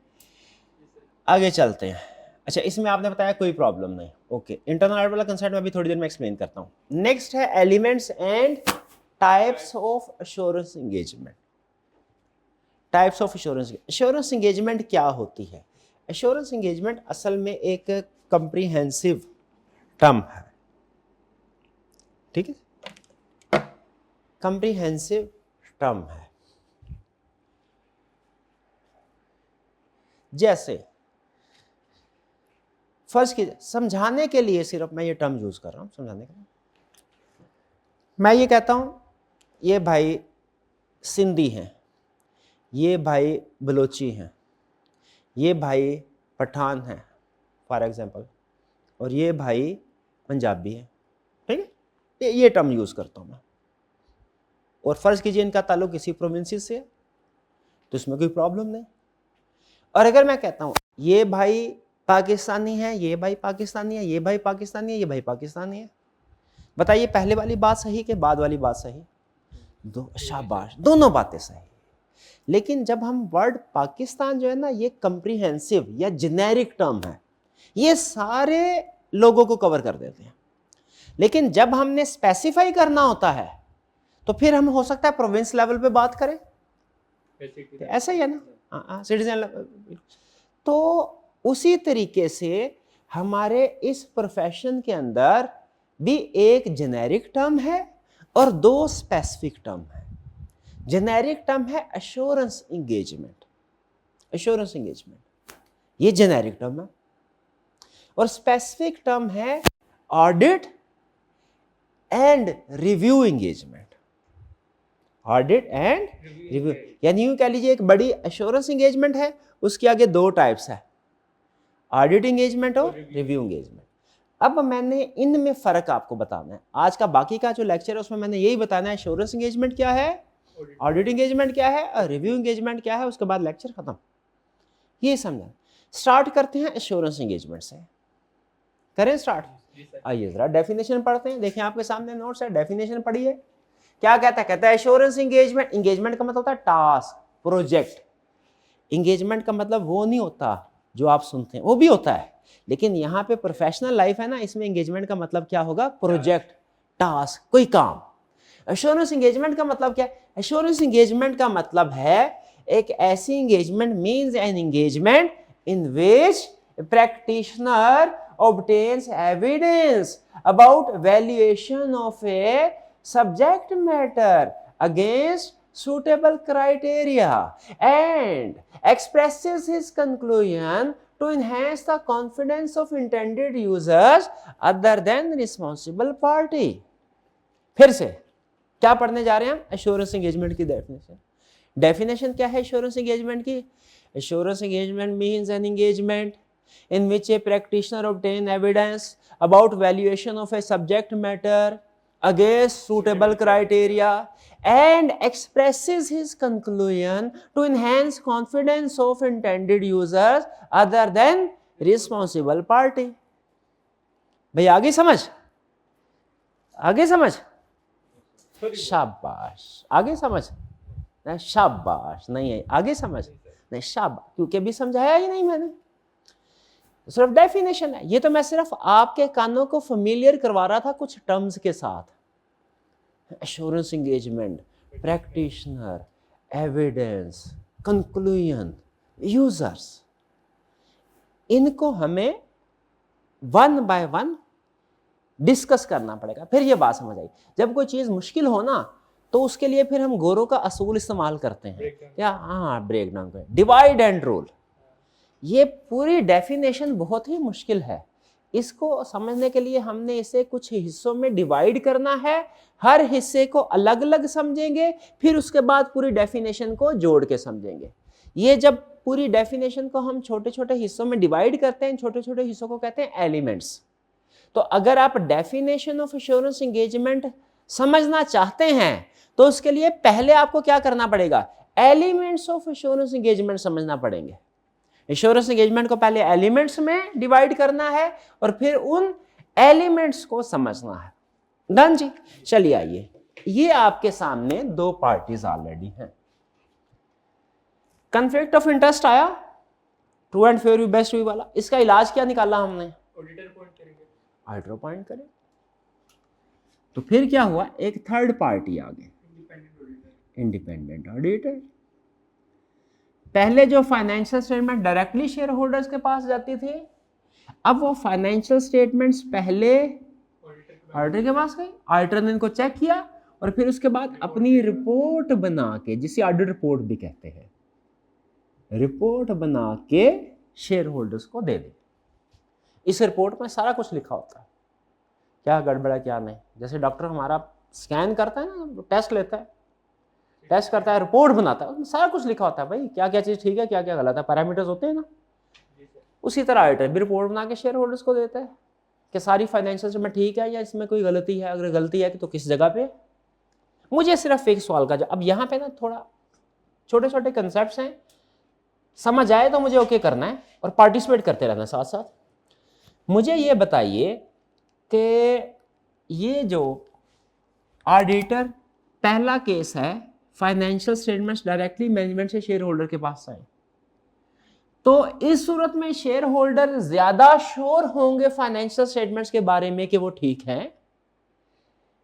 आगे चलते हैं। अच्छा, इसमें आपने बताया कोई प्रॉब्लम नहीं, ओके। इंटरनल ऑडिट वाला कंसेप्ट मैं अभी थोड़ी देर में एक्सप्लेन करता हूँ। नेक्स्ट है elements and types of assurance engagement. Types of assurance. Assurance engagement क्या होती है? एश्योरेंस एंगेजमेंट असल में एक कंप्रीहेंसिव टर्म है, ठीक है, कंप्रीहेंसिव टर्म है। जैसे फर्ज कीजिए, समझाने के लिए सिर्फ मैं ये टर्म यूज कर रहा हूं, समझाने के लिए मैं ये कहता हूं, ये भाई सिंधी हैं, ये भाई बलोची हैं, ये भाई पठान हैं फॉर एग्जांपल, और ये भाई पंजाबी है, ठीक है, ये टर्म यूज करता हूं मैं। और फर्ज कीजिए इनका ताल्लुक किसी प्रोविंस से है, तो इसमें कोई प्रॉब्लम नहीं। और अगर मैं कहता हूं ये भाई पाकिस्तानी है, ये भाई पाकिस्तानी है, ये भाई पाकिस्तानी है, ये भाई पाकिस्तानी है, बताइए पहले वाली बात सही कि बाद वाली बात सही? शाबाश, दोनों बातें सही। लेकिन जब हम वर्ड पाकिस्तान जो है ना, ये कंप्रीहेंसिव या जेनेरिक टर्म है, ये सारे लोगों को कवर कर देते हैं। लेकिन जब हमने स्पेसिफाई करना होता है तो फिर हम हो सकता है प्रोविंस लेवल पे बात करें, ऐसा ही है ना, सिटीजन लेवल। तो उसी तरीके से हमारे इस प्रोफेशन के अंदर भी एक जेनेरिक टर्म है और दो स्पेसिफिक टर्म है। जेनेरिक टर्म है एश्योरेंस एंगेजमेंट, एश्योरेंस एंगेजमेंट ये जेनेरिक टर्म है, और स्पेसिफिक टर्म है audit and review engagement. Audit and review, यानी यूं कह लीजिए एक बड़ी एश्योरेंस एंगेजमेंट है, उसके आगे दो टाइप्स है, ऑडिट एंगेजमेंट और रिव्यू एंगेजमेंट। अब मैंने इनमें फर्क आपको बताना है। आज का बाकी का जो लेक्चर है उसमें मैंने यही बताना है, एश्योरेंस एंगेजमेंट क्या है, ऑडिट एंगेजमेंट क्या है और रिव्यू एंगेजमेंट क्या है, उसके बाद लेक्चर खत्म। ये समझा। स्टार्ट करते हैं एश्योरेंस एंगेजमेंट से, करें स्टार्ट। आइए जरा डेफिनेशन पढ़ते हैं, देखिए आपके सामने नोट्स है, डेफिनेशन पढ़िए। क्या कहता है? कहता है एश्योरेंस एंगेजमेंट, एंगेजमेंट का मतलब होता है टास्क, प्रोजेक्ट। एंगेजमेंट का मतलब वो नहीं होता जो आप सुनते हैं, वो भी होता है, लेकिन यहाँ पे प्रोफेशनल लाइफ है ना, इसमें एंगेजमेंट का मतलब क्या होगा? प्रोजेक्ट, टास्क, कोई काम। एश्योरेंस एंगेजमेंट का मतलब क्या है? एश्योरेंस एंगेजमेंट का मतलब है एक ऐसी engagement, means an engagement in which practitioner obtains evidence about valuation of a subject matter against suitable criteria and expresses his conclusion to enhance the confidence of intended users other than responsible party। फिर से क्या पढ़ने जा रहे हैं हम? Assurance engagement की definition. Definition क्या है एश्योरेंस एंगेजमेंट की? Assurance engagement means an engagement in which a practitioner obtain evidence about valuation of a subject matter against suitable criteria and expresses his conclusion to enhance confidence of intended users other than responsible party। भाई आगे समझ, आगे समझ, शाबाश, आगे समझ, नहीं शाबाश नहीं है, आगे समझ, नहीं शाबाश, क्योंकि अभी समझाया ही नहीं मैंने, सिर्फ डेफिनेशन है। ये तो मैं सिर्फ आपके कानों को फेमिलियर करवा रहा था कुछ टर्म्स के साथ। Assurance engagement, practitioner, evidence, conclusion, users, इनको हमें वन बाय वन डिस्कस करना पड़ेगा, फिर ये बात समझ आई। जब कोई चीज मुश्किल हो ना तो उसके लिए फिर हम गोरों का असूल इस्तेमाल करते हैं, या हाँ ब्रेक डाउन करें, डिवाइड एंड रूल। ये पूरी डेफिनेशन बहुत ही मुश्किल है, इसको समझने के लिए हमने इसे कुछ हिस्सों में डिवाइड करना है, हर हिस्से को अलग अलग समझेंगे, फिर उसके बाद पूरी डेफिनेशन को जोड़ के समझेंगे। ये जब पूरी डेफिनेशन को हम छोटे छोटे हिस्सों में डिवाइड करते हैं, छोटे छोटे हिस्सों को कहते हैं एलिमेंट्स। तो अगर आप डेफिनेशन ऑफ एश्योरेंस एंगेजमेंट समझना चाहते हैं तो उसके लिए पहले आपको क्या करना पड़ेगा? एलिमेंट्स ऑफ एश्योरेंस एंगेजमेंट समझना पड़ेंगे। एश्योरेंस एंगेजमेंट को पहले एलिमेंट्स में डिवाइड करना है और फिर उन एलिमेंट्स को समझना है। डन जी। चलिए आइए, ये आपके सामने दो पार्टीज ऑलरेडी हैं। कॉन्फ्लिक्ट ऑफ इंटरेस्ट आया, true and fair view, best view वाला। इसका इलाज क्या निकाला हमने? ऑडिटर पॉइंट करेंगे, ऑडिटर अपॉइंट करें। तो फिर क्या हुआ, एक थर्ड पार्टी आ गई, इंडिपेंडेंट ऑडिटर। पहले जो financial statement directly share holders के पास जाती थी, अब वो फाइनेंशियल स्टेटमेंट्स पहले ऑडिटर के पास गई, ऑडिटर ने इनको चेक किया और फिर उसके बाद अपनी रिपोर्ट बना के, जिसे ऑडिट रिपोर्ट भी कहते हैं, रिपोर्ट बना के शेयर होल्डर्स को दे दी। इस रिपोर्ट में सारा कुछ लिखा होता है, क्या गड़बड़ है क्या नहीं। जैसे डॉक्टर हमारा स्कैन करता है ना, टेस्ट लेता है, टेस्ट करता है, रिपोर्ट बनाता है, उसमें सारा कुछ लिखा होता है भाई, क्या क्या चीज़ ठीक है क्या क्या गलत है, पैरामीटर्स होते हैं ना। उसी तरह ऑडिटर भी रिपोर्ट बना के शेयर होल्डर्स को देता है कि सारी फाइनेंशियल में ठीक है या इसमें कोई गलती है, अगर गलती है तो किस जगह पे। मुझे सिर्फ एक सवाल का, अब यहाँ पे ना थोड़ा छोटे छोटे कंसेप्ट हैं, समझ आए तो मुझे ओके करना है और पार्टिसिपेट करते रहना साथ साथ। मुझे ये बताइए कि ये जो ऑडिटर पहला केस है, फाइनेंशियल स्टेटमेंट्स डायरेक्टली मैनेजमेंट से शेयर होल्डर के पास आए, तो इस सूरत में शेयर होल्डर ज्यादा श्योर होंगे फाइनेंशियल स्टेटमेंट्स के बारे में कि वो ठीक है,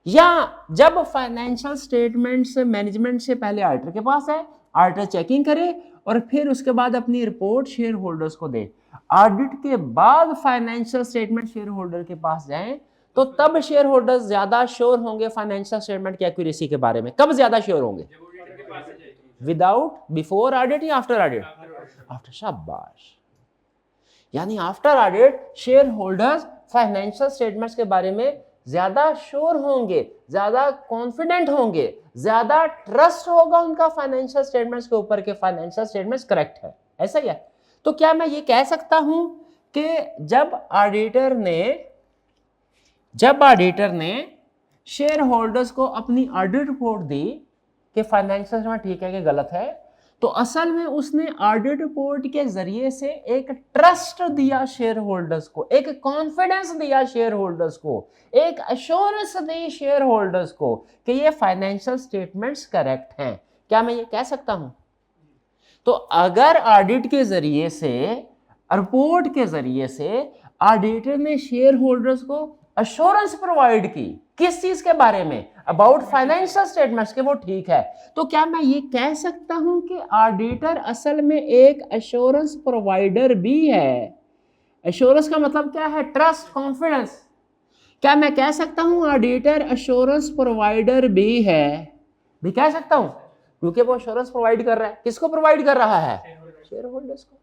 या जब फाइनेंशियल स्टेटमेंट्स मैनेजमेंट से पहले ऑडिटर के पास है, ऑडिटर चेकिंग करे और फिर उसके बाद अपनी रिपोर्ट शेयर होल्डर्स को दे, ऑडिट के बाद फाइनेंशियल स्टेटमेंट शेयर होल्डर के पास जाएं, तो तब शेयर होल्डर्स ज्यादा श्योर होंगे फाइनेंशियल स्टेटमेंट की एक्यूरेसी के बारे में। कब ज्यादा श्योर होंगे? विदाउट, बिफोर ऑडिट या आफ्टर ऑडिट? आफ्टर। शाबाश। यानी after audit share holders financial statements के बारे में ज्यादा श्योर होंगे, ज्यादा कॉन्फिडेंट होंगे, ज्यादा ट्रस्ट होगा उनका फाइनेंशियल स्टेटमेंट्स के ऊपर के फाइनेंशियल स्टेटमेंट्स करेक्ट है। ऐसा ही है। तो क्या मैं ये कह सकता हूं कि जब ऑडिटर ने शेयर होल्डर्स को अपनी ऑडिट रिपोर्ट दी कि फाइनेंशियल स्टेटमेंट ठीक है कि गलत है, तो असल में उसने ऑडिट रिपोर्ट के जरिए से एक ट्रस्ट दिया शेयर होल्डर्स को, एक कॉन्फिडेंस दिया शेयर होल्डर्स को, एक अश्योरेंस दी शेयर होल्डर्स को कि ये फाइनेंशियल स्टेटमेंट्स करेक्ट हैं। क्या मैं ये कह सकता हूं? तो अगर ऑडिट के जरिए से, रिपोर्ट के जरिए से ऑडिटर ने शेयर होल्डर्स को अश्योरेंस प्रोवाइड की, किस चीज के बारे में? अबाउट फाइनेंशियल स्टेटमेंट्स के वो ठीक है, तो क्या मैं ये कह सकता हूं कि ऑडिटर असल में एक अश्योरेंस प्रोवाइडर भी है? अश्योरेंस का मतलब क्या है? Trust, confidence. क्या मैं कह सकता हूं ऑडिटर अश्योरेंस प्रोवाइडर भी है? भी कह सकता हूं, क्योंकि वो अश्योरेंस प्रोवाइड कर रहा है। किसको प्रोवाइड कर रहा है? शेयर होल्डर्स को।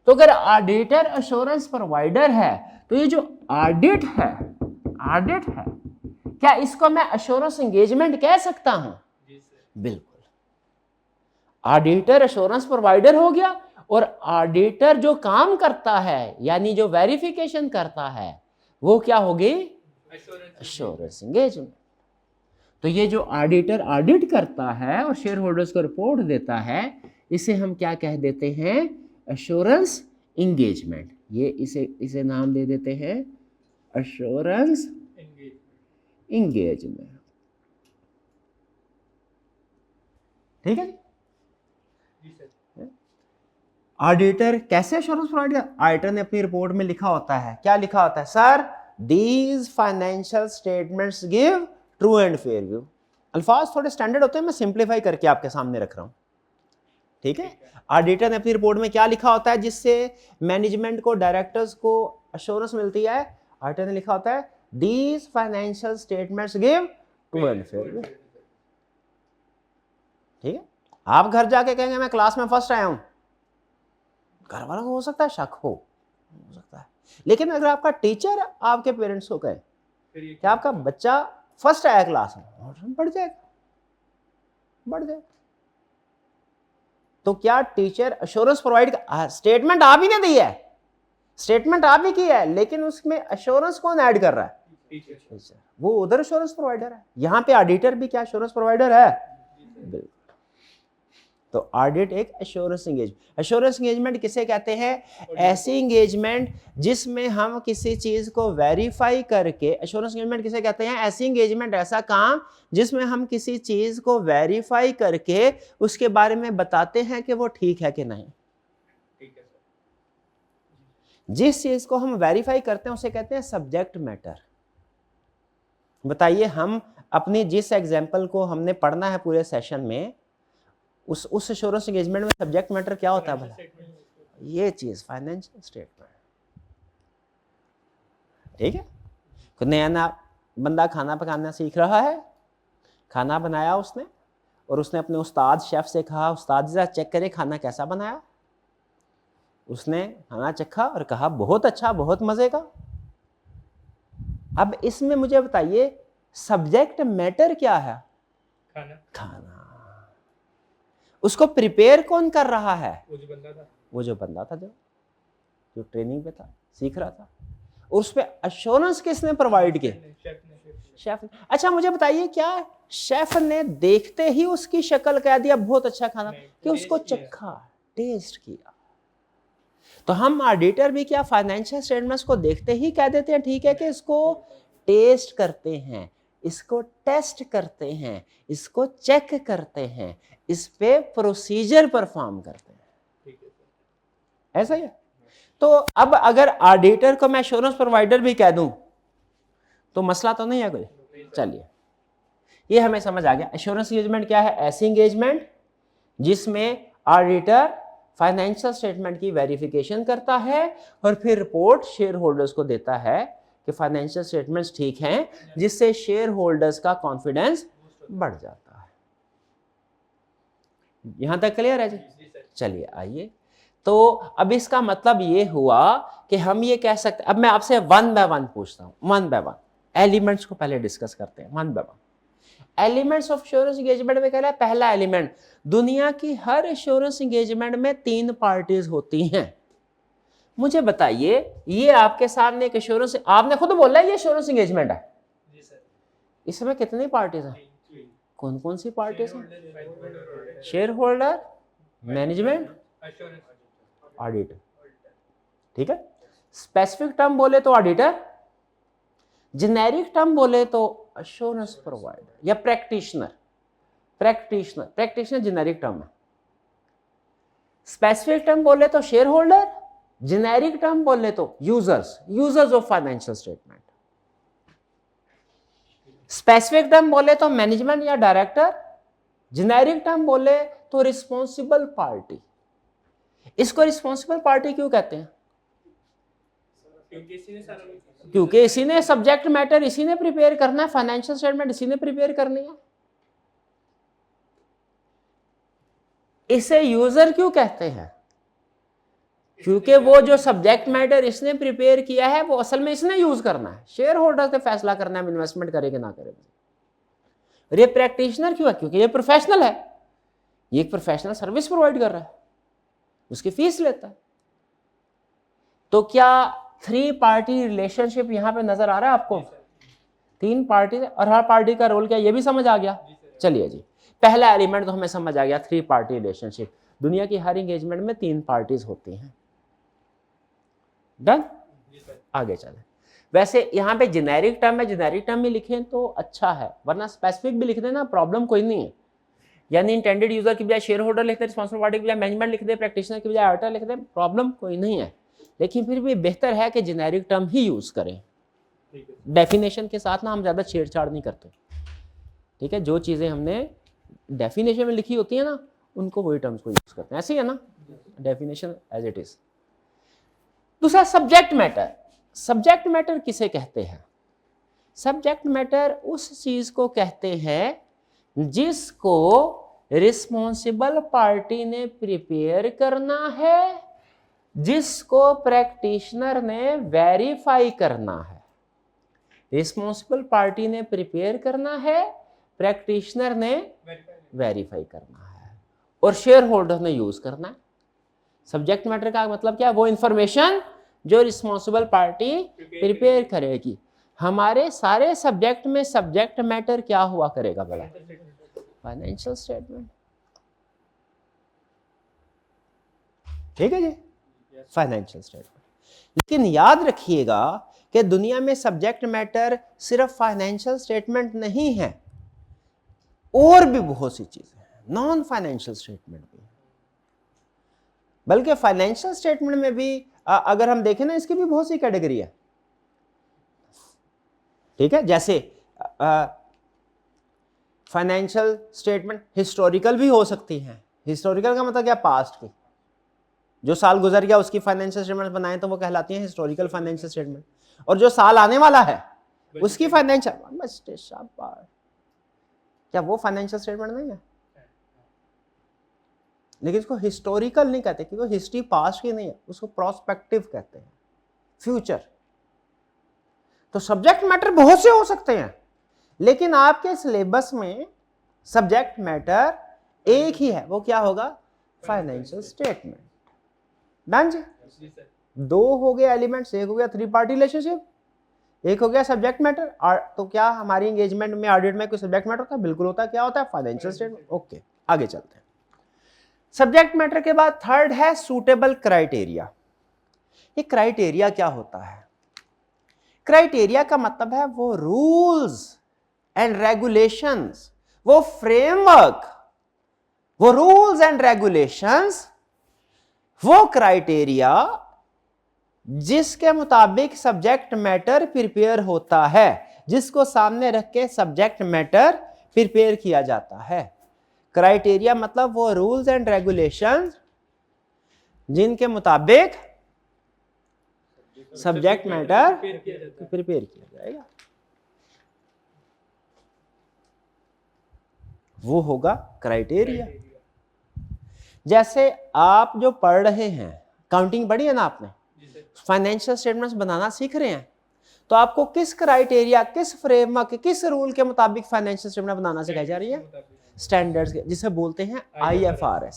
तो अगर ऑडिटर अश्योरेंस प्रोवाइडर है, तो ये जो ऑडिट है, क्या इसको मैं अश्योरेंस एंगेजमेंट कह सकता हूं? बिल्कुल। ऑडिटर अश्योरेंस प्रोवाइडर हो गया, और ऑडिटर जो काम करता है, यानी जो वेरिफिकेशन करता है, वो क्या होगी? Assurance engagement. तो ये जो ऑडिटर ऑडिट करता है और शेयर होल्डर्स को रिपोर्ट देता है, इसे हम क्या कह देते हैं? Assurance engagement. ये इसे नाम दे देते हैं अश्योरेंस एंगेजमेंट। ठीक है। ऑडिटर कैसे अश्योरेंस प्रोवाइड कर? ऑडिटर ने अपनी रिपोर्ट में लिखा होता है, क्या लिखा होता है? Sir, these financial statements give true and fair view. अल्फाज थोड़े स्टैंडर्ड होते हैं, मैं सिंप्लीफाई करके आपके सामने रख रहा हूं। ठीक है। ऑडिटर ने अपनी रिपोर्ट में क्या लिखा होता है जिससे मैनेजमेंट को, डायरेक्टर्स को अश्योरेंस मिलती है? ऑडिटर ने लिखा होता है these financial statements give true and fair view. ठीक है। आप घर जाके कहेंगे मैं क्लास में फर्स्ट आया हूं, घर वालों को हो सकता है शक हो सकता है, लेकिन अगर आपका टीचर आपके पेरेंट्स को कहे कि आपका बच्चा फर्स्ट आया क्लास में, बढ़ जाएगा। तो क्या टीचर अश्योरेंस प्रोवाइड कर? स्टेटमेंट आप ही ने दी है, स्टेटमेंट आप ही की है, लेकिन उसमें अश्योरेंस कौन ऐड कर रहा है? टीचर। वो उधर अश्योरेंस प्रोवाइडर है, यहाँ पे ऑडिटर भी क्या अश्योरेंस प्रोवाइडर है? बिल्कुल। तो ऑडिट एक अश्योरेंस एंगेजमेंट। अश्योरेंस एंगेजमेंट किसे कहते हैं? ऐसी एंगेजमेंट जिसमें हम किसी चीज को वेरीफाई करके, अश्योरेंस एंगेजमेंट किसे कहते हैं? ऐसी एंगेजमेंट, ऐसा काम जिसमें हम किसी चीज को वेरीफाई करके उसके बारे में बताते हैं कि वो ठीक है कि नहीं। जिस चीज को हम वेरीफाई करते हैं उसे कहते हैं सब्जेक्ट मैटर। बताइए, हम अपनी जिस एग्जाम्पल को हमने पढ़ना है पूरे सेशन में, उस एश्योरेंस एंगेजमेंट में सब्जेक्ट मैटर क्या होता है भला? ये चीज फाइनेंशियल स्टेटमेंट। ठीक है, कोई नया बंदा खाना पकाना सीख रहा है, खाना बनाया उसने, और उसने अपने उस्ताद शेफ से कहा, उस्ताद जरा चेक करें खाना कैसा बनाया। उसने खाना चखा और कहा बहुत अच्छा, बहुत मजे का। अब इसमें मुझे बताइए सब्जेक्ट मैटर क्या है? खाना। उसको प्रिपेयर कौन कर रहा है? वो जो बंदा था जो ट्रेनिंग पे था, सीख रहा था। और उस पर एश्योरेंस किसने प्रोवाइड किया? शेफ ने। अच्छा मुझे बताइए, क्या शेफ ने देखते ही उसकी शक्ल कह दिया बहुत अच्छा खाना, कि उसको चखा, टेस्ट किया? तो हम ऑडिटर भी क्या फाइनेंशियल स्टेटमेंट्स को देखते ही कह देते हैं ठीक है, कि इसको टेस्ट करते हैं, इसको टेस्ट करते हैं, इसको चेक करते हैं, इस पे प्रोसीजर परफॉर्म करते हैं। ऐसा ही है। तो अब अगर ऑडिटर को मैं एश्योरेंस प्रोवाइडर भी कह दूं तो मसला तो नहीं है कोई। चलिए, ये हमें समझ आ गया। एश्योरेंस एंगेजमेंट क्या है? ऐसी एंगेजमेंट जिसमें ऑडिटर फाइनेंशियल स्टेटमेंट की वेरिफिकेशन करता है और फिर रिपोर्ट शेयर होल्डर्स को देता है कि फाइनेंशियल स्टेटमेंट्स ठीक हैं, जिससे शेयर होल्डर्स का कॉन्फिडेंस बढ़ जाता है। यहां तक क्लियर है जी? चलिए आइए, तो अब इसका मतलब ये हुआ कि हम ये कह सकते, अब मैं आपसे वन बाय वन पूछता हूं, वन बाय वन एलिमेंट्स को पहले डिस्कस करते हैं, one by one. Elements of assurance engagement में कह रहा है, पहला एलिमेंट, दुनिया की हर एश्योरेंस एंगेजमेंट में 3 पार्टीज होती हैं। मुझे बताइए, ये आपके सामने एक एश्योरेंस, आपने खुद बोला है ये एश्योरेंस एंगेजमेंट है, इसमें कितनी पार्टीज हैं? कौन कौन सी पार्टीज हैं? Share holder, management, auditor. ठीक है, स्पेसिफिक टर्म बोले तो ऑडिटर, जेनेरिक टर्म बोले तो एश्योरेंस प्रोवाइडर या प्रैक्टिशनर। प्रैक्टिशनर जेनेरिक टर्म है। स्पेसिफिक टर्म बोले तो शेयर होल्डर, जेनेरिक टर्म बोले तो users of financial statement. Specific term बोले तो मैनेजमेंट या डायरेक्टर, जेनेरिक टर्म बोले तो रिस्पॉन्सिबल पार्टी। इसको रिस्पॉन्सिबल पार्टी क्यों कहते हैं? क्योंकि इसी ने सब्जेक्ट मैटर इसी ने प्रिपेयर करना है, फाइनेंशियल स्टेटमेंट इसी ने प्रिपेयर करनी है। इसे यूजर क्यों कहते हैं? क्योंकि वो जो सब्जेक्ट मैटर इसने प्रिपेयर किया है वो असल में इसने यूज करना है, शेयर होल्डर से फैसला करना है इन्वेस्टमेंट करेगा ना करेगा। और ये प्रैक्टिशनर क्यों है? क्योंकि ये प्रोफेशनल है, ये एक प्रोफेशनल सर्विस प्रोवाइड कर रहा है, उसकी फीस लेता है। तो क्या 3 पार्टी रिलेशनशिप यहां पे नजर आ रहा है आपको? 3 पार्टी, और हर पार्टी का रोल क्या, ये भी समझ आ गया? चलिए जी, पहला एलिमेंट तो हमें समझ आ गया, 3 पार्टी रिलेशनशिप। दुनिया की हर एंगेजमेंट में 3 पार्टीज होती हैं। डन? आगे चले। वैसे यहाँ पे जेनेरिक टर्म है, जेनेरिक टर्म भी लिखें तो अच्छा है, वरना स्पेसिफिक भी लिख देना, प्रॉब्लम कोई नहीं है। यानी इंटेंडेड यूजर की बजाय शेयर होल्डर लिखते, रिस्पॉन्सिबल पार्टी की बजाय मैनेजमेंट लिख दे, प्रैक्टिशनर की बजाय ऑडिटर लिख दे, प्रॉब्लम कोई नहीं है। लेकिन फिर भी बेहतर है कि जेनेरिक टर्म ही यूज करें। डेफिनेशन के साथ ना हम ज्यादा छेड़छाड़ नहीं करते। ठीक है, जो चीजें हमने डेफिनेशन में लिखी होती है ना, उनको वही टर्म्स को यूज करते हैं। ऐसे ही है ना, डेफिनेशन एज इट इज। दूसरा सब्जेक्ट मैटर। सब्जेक्ट मैटर किसे कहते हैं? सब्जेक्ट मैटर उस चीज को कहते हैं जिसको रिस्पॉन्सिबल पार्टी ने प्रिपेयर करना है, जिसको प्रैक्टिशनर ने वेरीफाई करना है। रिस्पॉन्सिबल पार्टी ने प्रिपेयर करना है, प्रैक्टिशनर ने वेरीफाई करना है, और शेयर होल्डर ने यूज करना है। सब्जेक्ट मैटर का मतलब क्या? वो इंफॉर्मेशन जो रिस्पॉन्सिबल पार्टी प्रिपेयर करेगी। हमारे सारे सब्जेक्ट में सब्जेक्ट मैटर क्या हुआ करेगा भला? Financial statement. ठीक है जी, फाइनेंशियल स्टेटमेंट। लेकिन याद रखिएगा कि दुनिया में सब्जेक्ट मैटर सिर्फ फाइनेंशियल स्टेटमेंट नहीं है, और भी बहुत सी चीजें हैं, नॉन फाइनेंशियल स्टेटमेंट भी, बल्कि फाइनेंशियल स्टेटमेंट में भी अगर हम देखें ना, इसकी भी बहुत सी कैटेगरी है, ठीक है। जैसे फाइनेंशियल स्टेटमेंट हिस्टोरिकल भी हो सकती हैं। हिस्टोरिकल का मतलब क्या, पास्ट की, जो साल गुजर गया उसकी फाइनेंशियल स्टेटमेंट बनाए तो वो कहलाती है हिस्टोरिकल फाइनेंशियल स्टेटमेंट। और जो साल आने वाला है उसकी फाइनेंशियल, क्या वो फाइनेंशियल स्टेटमेंट नहीं है? लेकिन इसको हिस्टोरिकल नहीं कहते क्योंकि हिस्ट्री पास्ट की नहीं है, उसको प्रोस्पेक्टिव कहते हैं, फ्यूचर। तो सब्जेक्ट मैटर बहुत से हो सकते हैं, लेकिन आपके सिलेबस में सब्जेक्ट मैटर एक ही है, वो क्या होगा, फाइनेंशियल स्टेटमेंट। डन जी। दो हो गए एलिमेंट्स, एक हो गया थ्री पार्टी रिलेशनशिप, एक हो गया सब्जेक्ट मैटर। तो क्या हमारी एंगेजमेंट में, ऑडिट में कोई सब्जेक्ट मैटर होता है? बिल्कुल होता है। क्या होता है? Financial statement. ओके, आगे चलते हैं। सब्जेक्ट मैटर के बाद थर्ड है सूटेबल क्राइटेरिया। ये क्राइटेरिया क्या होता है? क्राइटेरिया का मतलब है वो रूल्स एंड रेगुलेशंस, वो फ्रेमवर्क, वो रूल्स एंड रेगुलेशंस, वो क्राइटेरिया जिसके मुताबिक सब्जेक्ट मैटर प्रिपेयर होता है, जिसको सामने रख के सब्जेक्ट मैटर प्रिपेयर किया जाता है। क्राइटेरिया मतलब वो रूल्स एंड रेगुलेशंस जिनके मुताबिक सब्जेक्ट मैटर प्रिपेयर किया जाएगा, वो होगा क्राइटेरिया। जैसे आप जो पढ़ रहे हैं, काउंटिंग पढ़ी है ना आपने, फाइनेंशियल स्टेटमेंट्स बनाना सीख रहे हैं, तो आपको किस क्राइटेरिया, किस फ्रेमवर्क, किस रूल के मुताबिक फाइनेंशियल स्टेटमेंट बनाना सिखाई जा रही है? स्टैंडर्ड्स के, जिसे बोलते हैं IFRS।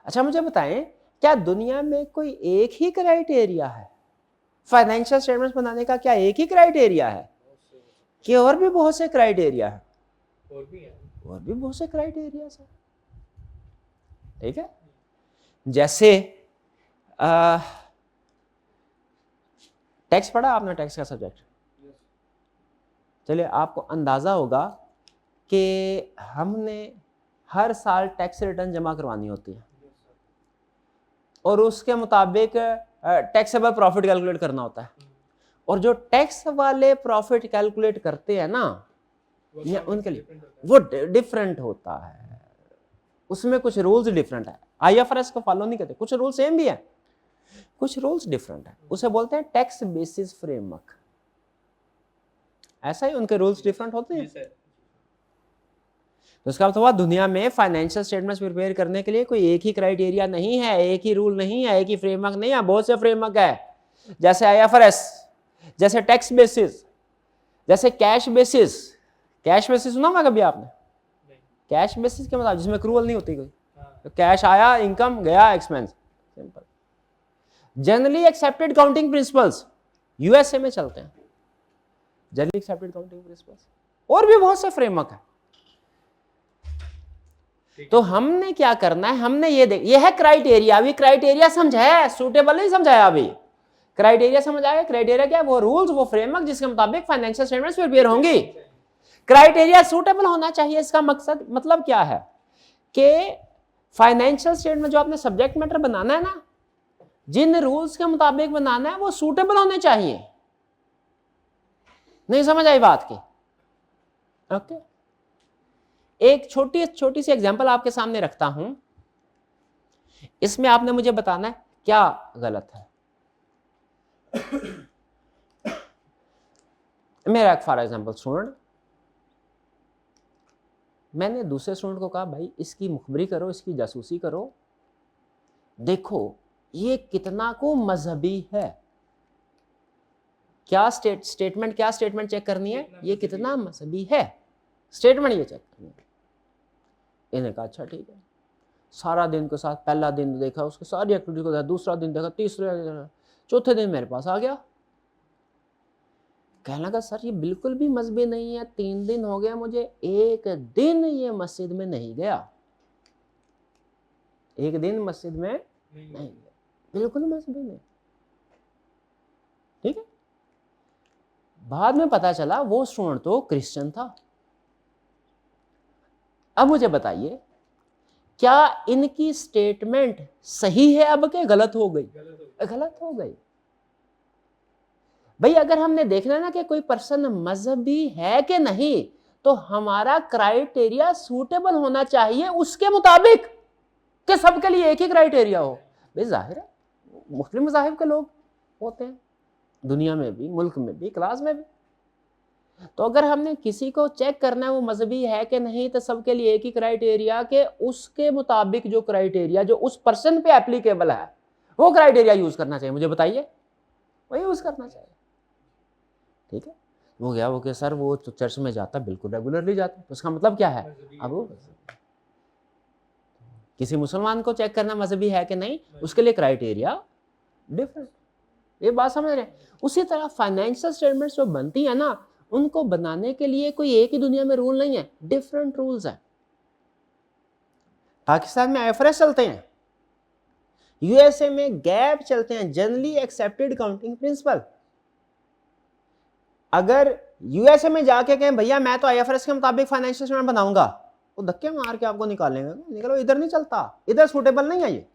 अच्छा मुझे बताएं, क्या दुनिया में कोई एक ही क्राइटेरिया है फाइनेंशियल स्टेटमेंट्स बनाने का? क्या एक ही क्राइटेरिया है कि और भी बहुत से क्राइटेरिया है? और भी बहुत से क्राइटेरिया है, ठीक है। जैसे टैक्स पढ़ा आपने, टैक्स का सब्जेक्ट? चलिए, आपको अंदाजा होगा कि हमने हर साल टैक्स रिटर्न जमा करवानी होती है और उसके मुताबिक टैक्सेबल प्रॉफिट कैलकुलेट करना होता है। और जो टैक्स वाले प्रॉफिट कैलकुलेट करते हैं ना, या उनके लिए वो डिफरेंट होता है, उसमें कुछ रूल्स डिफरेंट है। IFRS को फॉलो नहीं करते, कुछ रूल सेम भी है, कुछ रूल्स डिफरेंट है, उसे बोलते हैं टैक्स बेसिस फ्रेमवर्क। ऐसा ही उनके रूल्स डिफरेंट होते हैं। तो इसका मतलब दुनिया में फाइनेंशियल स्टेटमेंट्स प्रिपेयर करने के लिए कोई एक ही क्राइटेरिया नहीं है, एक ही रूल नहीं है, एक ही फ्रेमवर्क नहीं है, बहुत से फ्रेमवर्क है। जैसे IFRS, जैसे टैक्स बेसिस, जैसे कैश बेसिस। कैश बेसिस सुना होगा कभी आपने? कैश बेसिस के मतलब जिसमें एक्रूवल नहीं होती कोई, तो कैश आया, इनकम गया, expense, simple. Generally accepted counting principles USA में चलते हैं, जनरली एक्सेप्टेड काउंटिंग प्रिंसिपल्स। और भी बहुत से फ्रेमवर्क है। तो हमने क्या करना है, हमने ये है क्राइटेरिया। अभी क्राइटेरिया समझाया, सूटेबल नहीं समझाया अभी। क्राइटेरिया समझ आया? क्राइटेरिया क्या है? वो रूल्स, वो फ्रेमवर्क जिसके मुताबिक फाइनेंशियल स्टेटमेंट्स प्रिपेयर होंगी। क्राइटेरिया सूटेबल होना चाहिए। इसका मकसद, मतलब क्या है कि फाइनेंशियल स्टेटमेंट जो आपने सब्जेक्ट मैटर बनाना है ना, जिन रूल्स के मुताबिक बनाना है वो सूटेबल होने चाहिए। नहीं समझ आई बात की? ओके, एक छोटी सी एग्जांपल आपके सामने रखता हूं, इसमें आपने मुझे बताना है क्या गलत है। मेरा फॉर एग्जांपल स्टूडेंट, मैंने दूसरे स्टूडेंट को कहा भाई इसकी मुखबरी करो, इसकी जासूसी करो, देखो ये कितना को मजहबी है। क्या स्टेटमेंट चेक करनी है? ये कितना मजहबी है, स्टेटमेंट ये चेक करनी है। इन्हें कहा अच्छा ठीक है। सारा दिन के साथ, पहला दिन देखा, उसके सारी एक्टिविटी को देखा, दूसरा दिन देखा, तीसरा दिन देखा, चौथे दिन मेरे पास आ गया, कहने लगा सर ये बिल्कुल भी मजहबी नहीं है, 3 दिन हो गया मुझे एक दिन ये मस्जिद में नहीं गया, एक दिन मस्जिद में नहीं गया, बिल्कुल मजहबी नहीं। ठीक है, बाद में पता चला वो स्टूडेंट तो क्रिश्चियन था। अब मुझे बताइए क्या इनकी स्टेटमेंट सही है अब के गलत हो गई? गलत हो गई। भाई अगर हमने देखना ना कि कोई पर्सन मजहबी है कि नहीं, तो हमारा क्राइटेरिया सूटेबल होना चाहिए उसके मुताबिक, कि सबके लिए एक ही क्राइटेरिया हो। भाई जाहिर है मुस्लिम मज़ाहिब के लोग होते हैं दुनिया में भी, मुल्क में भी, क्लास में भी। तो अगर हमने किसी को चेक करना है वो मजहबी है कि नहीं, तो सबके लिए एक ही क्राइटेरिया, के उसके मुताबिक जो क्राइटेरिया जो उस पर्सन पे एप्लीकेबल है वो क्राइटेरिया यूज करना चाहिए। मुझे बताइए, वही यूज करना चाहिए। ठीक है, वो गया वो कि सर वो चर्च में जाता, बिल्कुल रेगुलरली जाता, तो उसका मतलब क्या है? अब वो किसी मुसलमान को चेक करना मजहबी है कि नहीं, उसके लिए क्राइटेरिया डिफरेंट। ये बात समझ रहे हैं? उसी तरह फाइनेंशियल स्टेटमेंट्स जो बनती है ना, उनको बनाने के लिए कोई एक ही दुनिया में रूल नहीं है, डिफरेंट रूल्स हैं। पाकिस्तान में आईएफआरएस चलते हैं, यूएसए में गैप चलते हैं, जनरली एक्सेप्टेड अकाउंटिंग प्रिंसिपल। अगर यूएसए में जाके कहें भैया मैं तो आईएफआरएस के मुताबिक फाइनेंशियल स्टेटमेंट बनाऊंगा, वो धक्के मार के आपको निकालेंगे, निकलो इधर नहीं चलता, इधर सूटेबल नहीं है ये।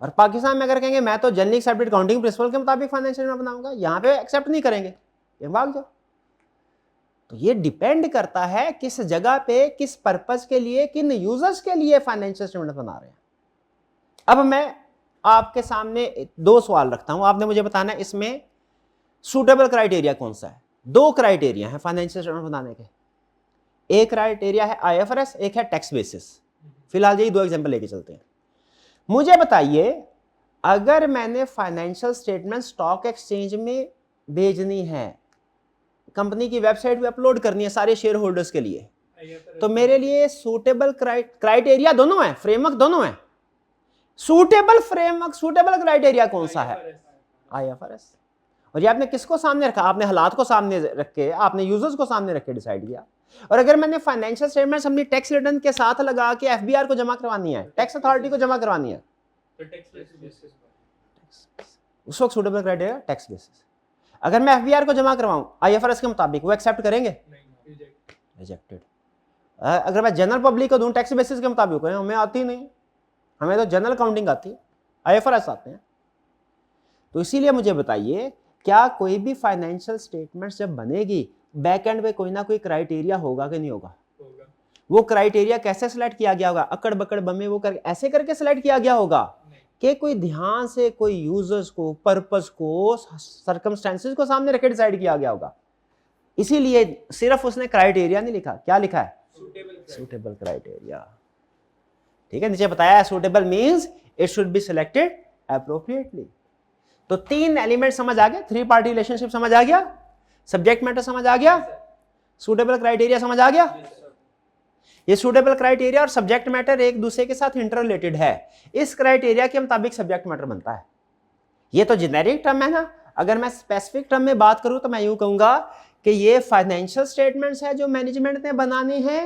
और पाकिस्तान में अगर कहेंगे मैं तो जनरली एक्सेप्टेड अकाउंटिंग प्रिंसिपल के मुताबिक फाइनेंशियल स्टेटमेंट बनाऊंगा, यहाँ पे एक्सेप्ट नहीं करेंगे, ये भाग जाओ। तो ये डिपेंड करता है किस जगह पे, किस पर्पस के लिए, किन यूजर्स के लिए फाइनेंशियल स्टेटमेंट बना रहे हैं। अब मैं आपके सामने दो सवाल रखता हूं, आपने मुझे बताना है इसमें सूटेबल क्राइटेरिया कौन सा है। दो क्राइटेरिया है फाइनेंशियल स्टेटमेंट बनाने के, एक क्राइटेरिया है आईएफआरएस, एक है टैक्स बेसिस। फिलहाल यही दो एग्जांपल लेके चलते हैं। मुझे बताइए, अगर मैंने फाइनेंशियल स्टेटमेंट स्टॉक एक्सचेंज में भेजनी है, कंपनी की वेबसाइट पे अपलोड करनी है सारे शेयर होल्डर्स के लिए, तो मेरे लिए सूटेबल क्राइटेरिया दोनों है, फ्रेमवर्क दोनों है। सूटेबल फ्रेमवर्क, सूटेबल क्राइटेरिया कौन सा है? आईएफआरएस। और ये आपने किसको सामने रखा? आपने हालात को सामने रख के, आपने यूजर्स को सामने रख के डिसाइड किया। और अगर मैंने फाइनेंशियल स्टेटमेंट्स अपनी टैक्स रिटर्न के साथ लगा के एफबीआर को जमा करवानी है, टैक्स अथॉरिटी को जमा करवानी है, तो उस वक्त सूटेबल क्राइटेरिया टैक्स बेसिस। अगर मैं एफबीआर को जमा करवाऊं आईएफआरएस के मुताबिक, वो एक्सेप्ट करेंगे? रिजेक्टेड। अगर मैं जनरल पब्लिक को दूं टैक्स बेसिस के मुताबिक, हमें आती नहीं, हमें तो जनरल अकाउंटिंग आती है, आईएफआरएस आते हैं। तो इसीलिए मुझे बताइए, क्या कोई भी फाइनेंशियल स्टेटमेंट जब बनेगी, बैक एंड पे कोई ना कोई क्राइटेरिया होगा कि नहीं होगा? वो क्राइटेरिया कैसे सिलेक्ट किया गया होगा? अकड़ बकड़ बमे वो कर ऐसे करके सिलेक्ट किया गया होगा कि कोई ध्यान से कोई यूजर्स को, पर्पस को, सर्कमस्टेंसेस को सामने रखे डिसाइड किया गया होगा। इसीलिए सिर्फ उसने क्राइटेरिया नहीं लिखा, क्या लिखा है? Suitable criteria. ठीक है, नीचे बताया है suitable means it should be selected appropriately. तो तीन एलिमेंट समझ आ गया, थ्री पार्टी रिलेशनशिप समझ आ गया, सब्जेक्ट मैटर समझ आ गया, सूटेबल क्राइटेरिया समझ आ गया। ये सूटेबल क्राइटेरिया और सब्जेक्ट मैटर एक दूसरे के साथ इंटर रिलेटेड है, इस क्राइटेरिया के मुताबिक सब्जेक्ट मैटर बनता है। ये तो जेनेरिक टर्म है ना, अगर मैं स्पेसिफिक टर्म में बात करूं तो मैं यूं कहूंगा कि ये फाइनेंशियल स्टेटमेंट्स है जो मैनेजमेंट ने बनानी है,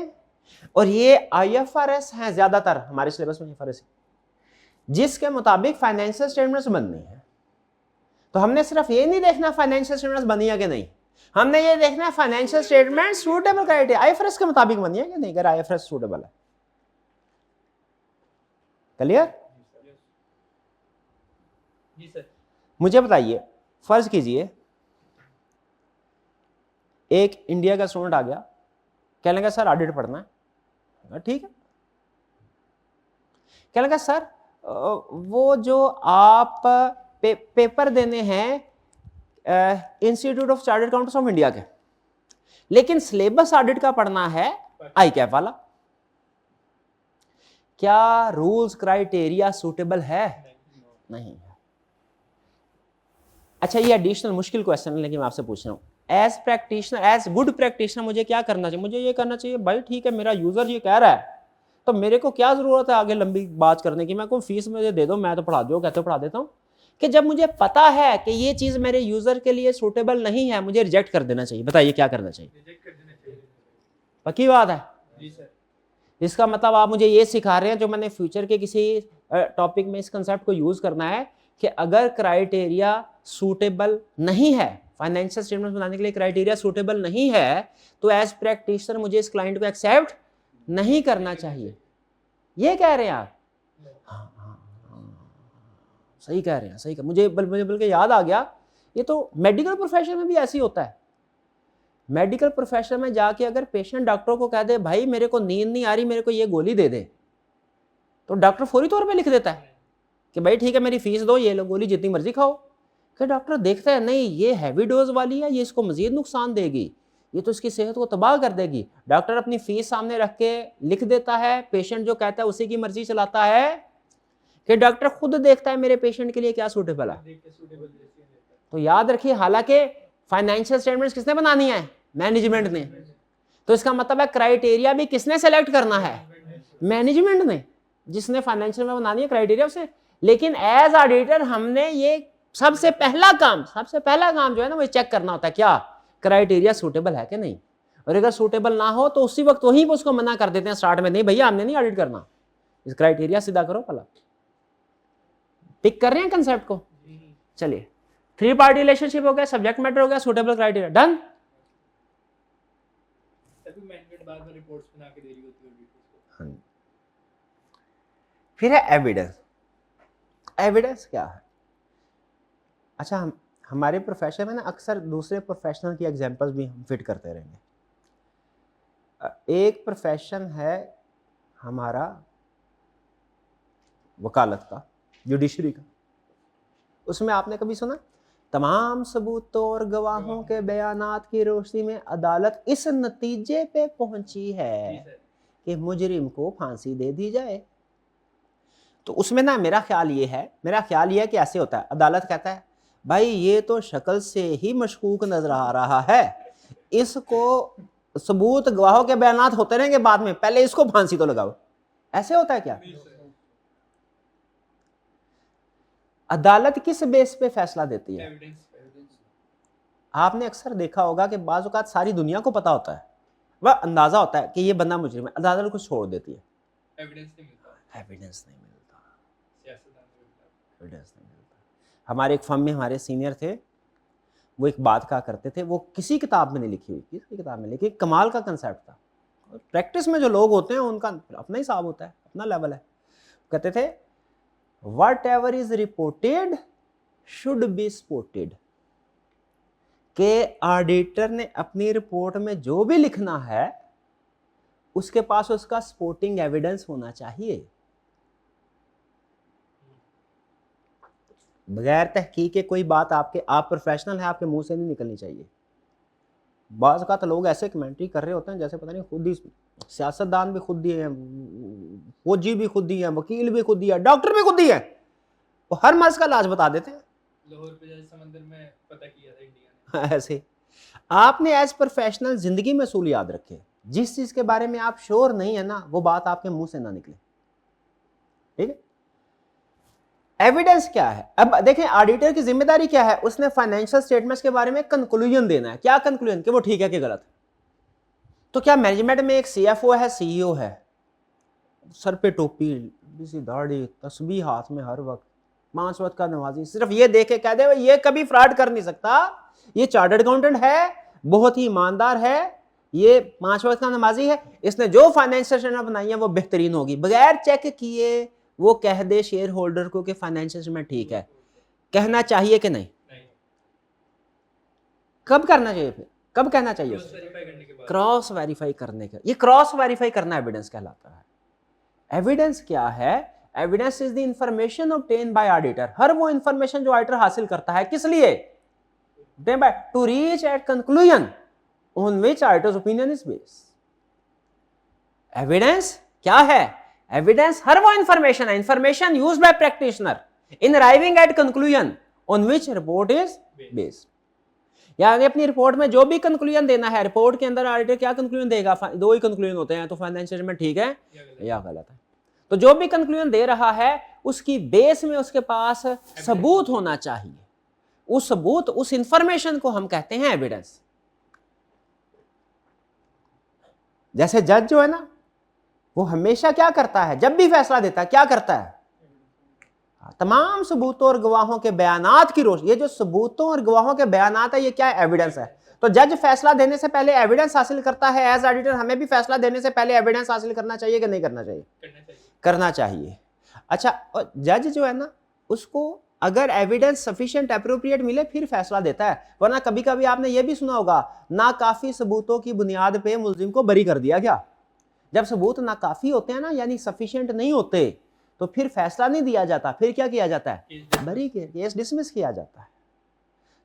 और ये आईएफआरएस है, ज्यादातर हमारे सिलेबस में आईएफआरएस जिसके मुताबिक फाइनेंशियल स्टेटमेंट्स बननी है। तो हमने सिर्फ ये नहीं देखना फाइनेंशियल स्टेटमेंट्स बनी है कि नहीं, हमने ये देखना है financial statement suitable criteria IFRS के मुताबिक बनी है कि नहीं। अगर आईएफआरएस सूटेबल है, क्लियर? जी सर। मुझे बताइए, फर्ज कीजिए एक इंडिया का स्टूडेंट आ गया, कहने लगा सर ऑडिट पढ़ना है। ठीक है, कहने लगा सर वो जो आप पेपर देने हैं institute of chartered accountants of India के, लेकिन सिलेबस ऑडिट का पढ़ना है आईकैप वाला, क्या रूल्स क्राइटेरिया सूटेबल है? नहीं है। अच्छा, ये एडिशनल मुश्किल क्वेश्चन है, लेकिन मैं आपसे पूछ रहा हूं, as practitioner, as good practitioner मुझे क्या करना चाहिए? मुझे ये करना चाहिए भाई ठीक है मेरा यूजर ये कह रहा है, तो मेरे को क्या जरूरत है आगे लंबी बात करने की, मैं को फीस मुझे दे दो, मैं तो पढ़ा दो, कहते पढ़ा देता हूं। कि जब मुझे पता है कि ये चीज मेरे यूजर के लिए सूटेबल नहीं है, मुझे रिजेक्ट कर देना चाहिए। बताइए क्या करना चाहिए? रिजेक्ट कर देना चाहिए। पक्की बात है? जी सर। इसका मतलब आप मुझे ये सिखा रहे हैं, जो मैंने फ्यूचर के किसी टॉपिक में इस कंसेप्ट को यूज करना है, कि अगर क्राइटेरिया सूटेबल नहीं है, फाइनेंशियल स्टेटमेंट बनाने के लिए क्राइटेरिया सूटेबल नहीं है, तो एज प्रैक्टिशनर मुझे इस क्लाइंट को एक्सेप्ट नहीं करना चाहिए। ये कह रहे हैं आप? हाँ, सही कह रहे हैं, सही कह, मुझे बल्कि याद आ गया, ये तो मेडिकल प्रोफेशन में भी ऐसे ही होता है। मेडिकल प्रोफेशन में जाके अगर पेशेंट डॉक्टर को कह दे भाई मेरे को नींद नहीं आ रही, मेरे को ये गोली दे दे, तो डॉक्टर फौरी तौर पे लिख देता है कि भाई ठीक है मेरी फीस दो, ये लो गोली जितनी मर्जी खाओ। फिर डॉक्टर देखता है नहीं ये हैवी डोज वाली है, ये इसको मजीद नुकसान देगी, ये तो इसकी सेहत को तबाह कर देगी। डॉक्टर अपनी फीस सामने रख के लिख देता है, पेशेंट जो कहता है उसी की मर्जी चलाता है, कि डॉक्टर खुद देखता है मेरे पेशेंट के लिए क्या सूटेबल है। तो याद रखिए, हालांकि फाइनेंशियल स्टेटमेंट्स किसने बनानी है? मैनेजमेंट ने। तो इसका मतलब है क्राइटेरिया भी किसने सेलेक्ट करना है? मैनेजमेंट ने। जिसने फाइनेंशियल में बनानी है क्राइटेरिया उसे। लेकिन एज ऑडिटर हमने ये सबसे पहला काम जो है ना वो चेक करना होता है, क्या क्राइटेरिया सूटेबल है कि नहीं। और अगर सूटेबल ना हो तो उसी वक्त वहीं पर उसको मना कर देते हैं स्टार्ट में, नहीं भैया हमने नहीं ऑडिट करना, इस क्राइटेरिया सीधा करो पहला। पिक कर रहे हैं कंसेप्ट को? चलिए, 3 पार्टी रिलेशनशिप हो गया, सब्जेक्ट मैटर हो गया, सूटेबल क्राइटेरिया डन। फिर है एविडेंस। एविडेंस क्या है? अच्छा, हम हमारे प्रोफेशन में ना अक्सर दूसरे प्रोफेशनल की एग्जांपल्स भी हम फिट करते रहेंगे। एक प्रोफेशन है हमारा वकालत का, जुडिशरी का। उसमें आपने कभी सुना तमाम सबूतों और गवाहों के बयानात की रोशनी में अदालत इस नतीजे पे पहुंची है कि मुजरिम को फांसी दे दी जाए। तो उसमें ना मेरा ख्याल ये है कि ऐसे होता है, अदालत कहता है भाई ये तो शक्ल से ही मशकूक नजर आ रहा है, इसको सबूत गवाहों के बयानात होते रहेंगे बाद में, पहले इसको फांसी तो लगाओ। ऐसे होता है क्या? अदालत किस बेस पे फैसला देती है? आपने अक्सर देखा होगा कि बाज़ औक़ात सारी दुनिया को पता होता है, वह अंदाजा होता है कि ये बंदा मुजरिम है, अदालत को छोड़ देती है। एविडेंस नहीं मिलता। एविडेंस नहीं मिलता। हमारे एक फर्म में हमारे सीनियर थे, वो एक बात कहा करते थे, वो किसी किताब में नहीं लिखी हुई, किसी किताब में लिखी, कमाल का कंसेप्ट था। प्रैक्टिस में जो लोग होते हैं उनका अपना हिसाब होता है, अपना लेवल है। कहते थे Whatever is reported should be spotted, के ऑडिटर ने अपनी रिपोर्ट में जो भी लिखना है उसके पास उसका स्पोर्टिंग एविडेंस होना चाहिए। बगैर तहकीक के कोई बात आप प्रोफेशनल है आपके मुंह से नहीं निकलनी चाहिए। बाज़ का तो लोग ऐसे कमेंट्री कर रहे होते हैं जैसे पता नहीं खुद ही सियासतदान भी खुद ही हैं, फौजी भी खुद ही हैं, वकील भी खुद ही है, डॉक्टर भी खुद ही है, वो हर मर्ज का इलाज बता देते हैं। लाहौर पे जैसे समंदर में पता किया था इंडिया ने। ऐसे आपने एज प्रोफेशनल जिंदगी में असूल याद रखे, जिस चीज के बारे में आप श्योर नहीं है ना वो बात आपके मुंह से ना निकले, ठीक है। एविडेंस क्या है? अब देखें ऑडिटर की जिम्मेदारी क्या है, उसने फाइनेंशियल स्टेटमेंट्स के बारे में कंक्लूजन देना है। क्या कंक्लूजन? कि वो ठीक है कि गलत है। तो क्या मैनेजमेंट में एक सीएफओ है, सीईओ है, सर पे टोपी, दाढ़ी, तस्बीह हाथ में हर वक्त, 5 वक्त का नमाजी, सिर्फ ये देख के कह दे ये कभी फ्रॉड कर नहीं सकता, ये चार्टर्ड अकाउंटेंट है, बहुत ही ईमानदार है, ये 5 वक्त का नमाजी है, इसने जो फाइनेंशियल स्टेटमेंट बनाई है वो बेहतरीन होगी, बगैर चेक किए वो कह दे शेयर होल्डर को कि फाइनेंशियल स्टेटमेंट ठीक है, कहना चाहिए कि नहीं? कब करना चाहिए? फिर कब कहना चाहिए? क्रॉस वेरीफाई करने का। ये क्रॉस वेरीफाई करना एविडेंस कहलाता है। एविडेंस क्या है? Evidence is the information obtain by auditor. हर वो इंफॉर्मेशन जो ऑडिटर हासिल करता है, किस लिए? To reach at conclusion on which auditors opinion is based. Evidence क्या है? एविडेंस हर वो इंफॉर्मेशन है, information used by practitioner in arriving at conclusion on which report is based. यानी अपनी रिपोर्ट में जो भी कंक्लूजन देना है, रिपोर्ट के अंदर ऑडिटर क्या कंक्लूजन देगा? दो ही कंक्लूजन होते हैं, तो फाइनेंशियल स्टेटमेंट ठीक है या गलत है। तो जो भी कंक्लूजन दे रहा है उसकी बेस में उसके पास सबूत होना चाहिए। उस सबूत, उस इंफॉर्मेशन को हम कहते हैं एविडेंस। जैसे जज जो है ना, वो हमेशा क्या करता है? जब भी फैसला देता है क्या करता है? तमाम सबूतों और गवाहों के बयानात की रोशनी, ये जो सबूतों और गवाहों के बयानात है, ये क्या है? एविडेंस है। तो जज फैसला देने से पहले एविडेंस हासिल करता है। एज ऑडिटर हमें भी फैसला देने से पहले एविडेंस हासिल करना चाहिए कि नहीं करना चाहिए? करना चाहिए। अच्छा, और जज जो है ना, उसको अगर एविडेंस सफिशिएंट एप्रोप्रिएट मिले फिर फैसला देता है, वरना कभी कभी आपने ये भी सुना होगा ना काफी सबूतों की बुनियाद पे मुलजिम को बरी कर दिया गया। जब सबूत ना काफी होते हैं ना, यानी सफिशिएंट नहीं होते, तो फिर फैसला नहीं दिया जाता, फिर क्या किया जाता है, बरी के केस डिसमिस किया जाता है।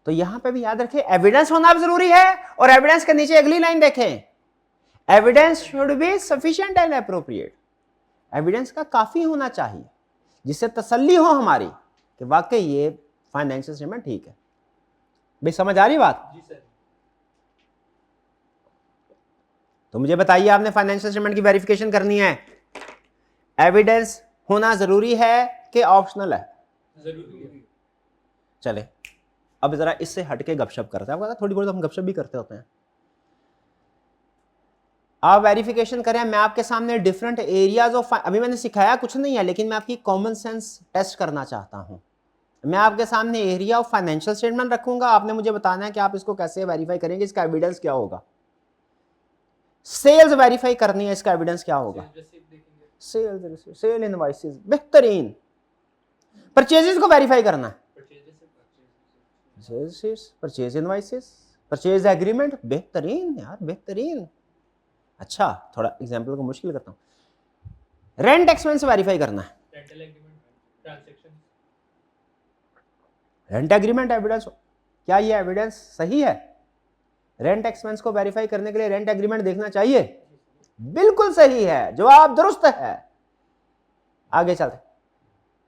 तो यहां पे भी याद रखें, एविडेंस होना भी जरूरी है, और एविडेंस के नीचे अगली लाइन देखें, evidence should be sufficient and appropriate. Evidence का काफी होना चाहिए जिससे तसल्ली हो हमारी कि वाकई ये फाइनेंशियल स्टेटमेंट ठीक है। भाई समझ आ रही बात? जी सर। तो मुझे बताइए, आपने फाइनेंशियल स्टेटमेंट की वेरिफिकेशन करनी है, एविडेंस होना जरूरी है कि ऑप्शनल है? जरूरी है। चले अब जरा इससे हटके गपशप करते हैं। आपको पता थोड़ी बहुत हम गपशप भी करते होते हैं। आप वेरिफिकेशन करें, मैं आपके सामने डिफरेंट एरियाज ऑफ, अभी मैंने सिखाया कुछ नहीं है, लेकिन मैं आपकी कॉमन सेंस टेस्ट करना चाहता हूं। मैं आपके सामने एरिया ऑफ फाइनेंशियल स्टेटमेंट रखूंगा, आपने मुझे बताना है कि आप इसको कैसे वेरीफाई करेंगे, इसका एविडेंस क्या होगा। सेल्स वेरीफाई करनी है, इसका एविडेंस क्या होगा, सेल्स, सेल इनवॉइसेस, बेहतरीन। परचेजेस को वेरीफाई करना है, परचेज इनवॉइसेस, परचेज एग्रीमेंट, बेहतरीन यार, बेहतरीन। अच्छा, थोड़ा एग्जांपल को मुश्किल करता हूं, रेंट एक्सपेंस वेरीफाई करना है, rental agreement, transaction, rent agreement evidence, क्या ये एविडेंस सही है? रेंट एक्सपेंस को वेरीफाई करने के लिए रेंट एग्रीमेंट देखना चाहिए, बिल्कुल सही है, जवाब दुरुस्त है। आगे चलते,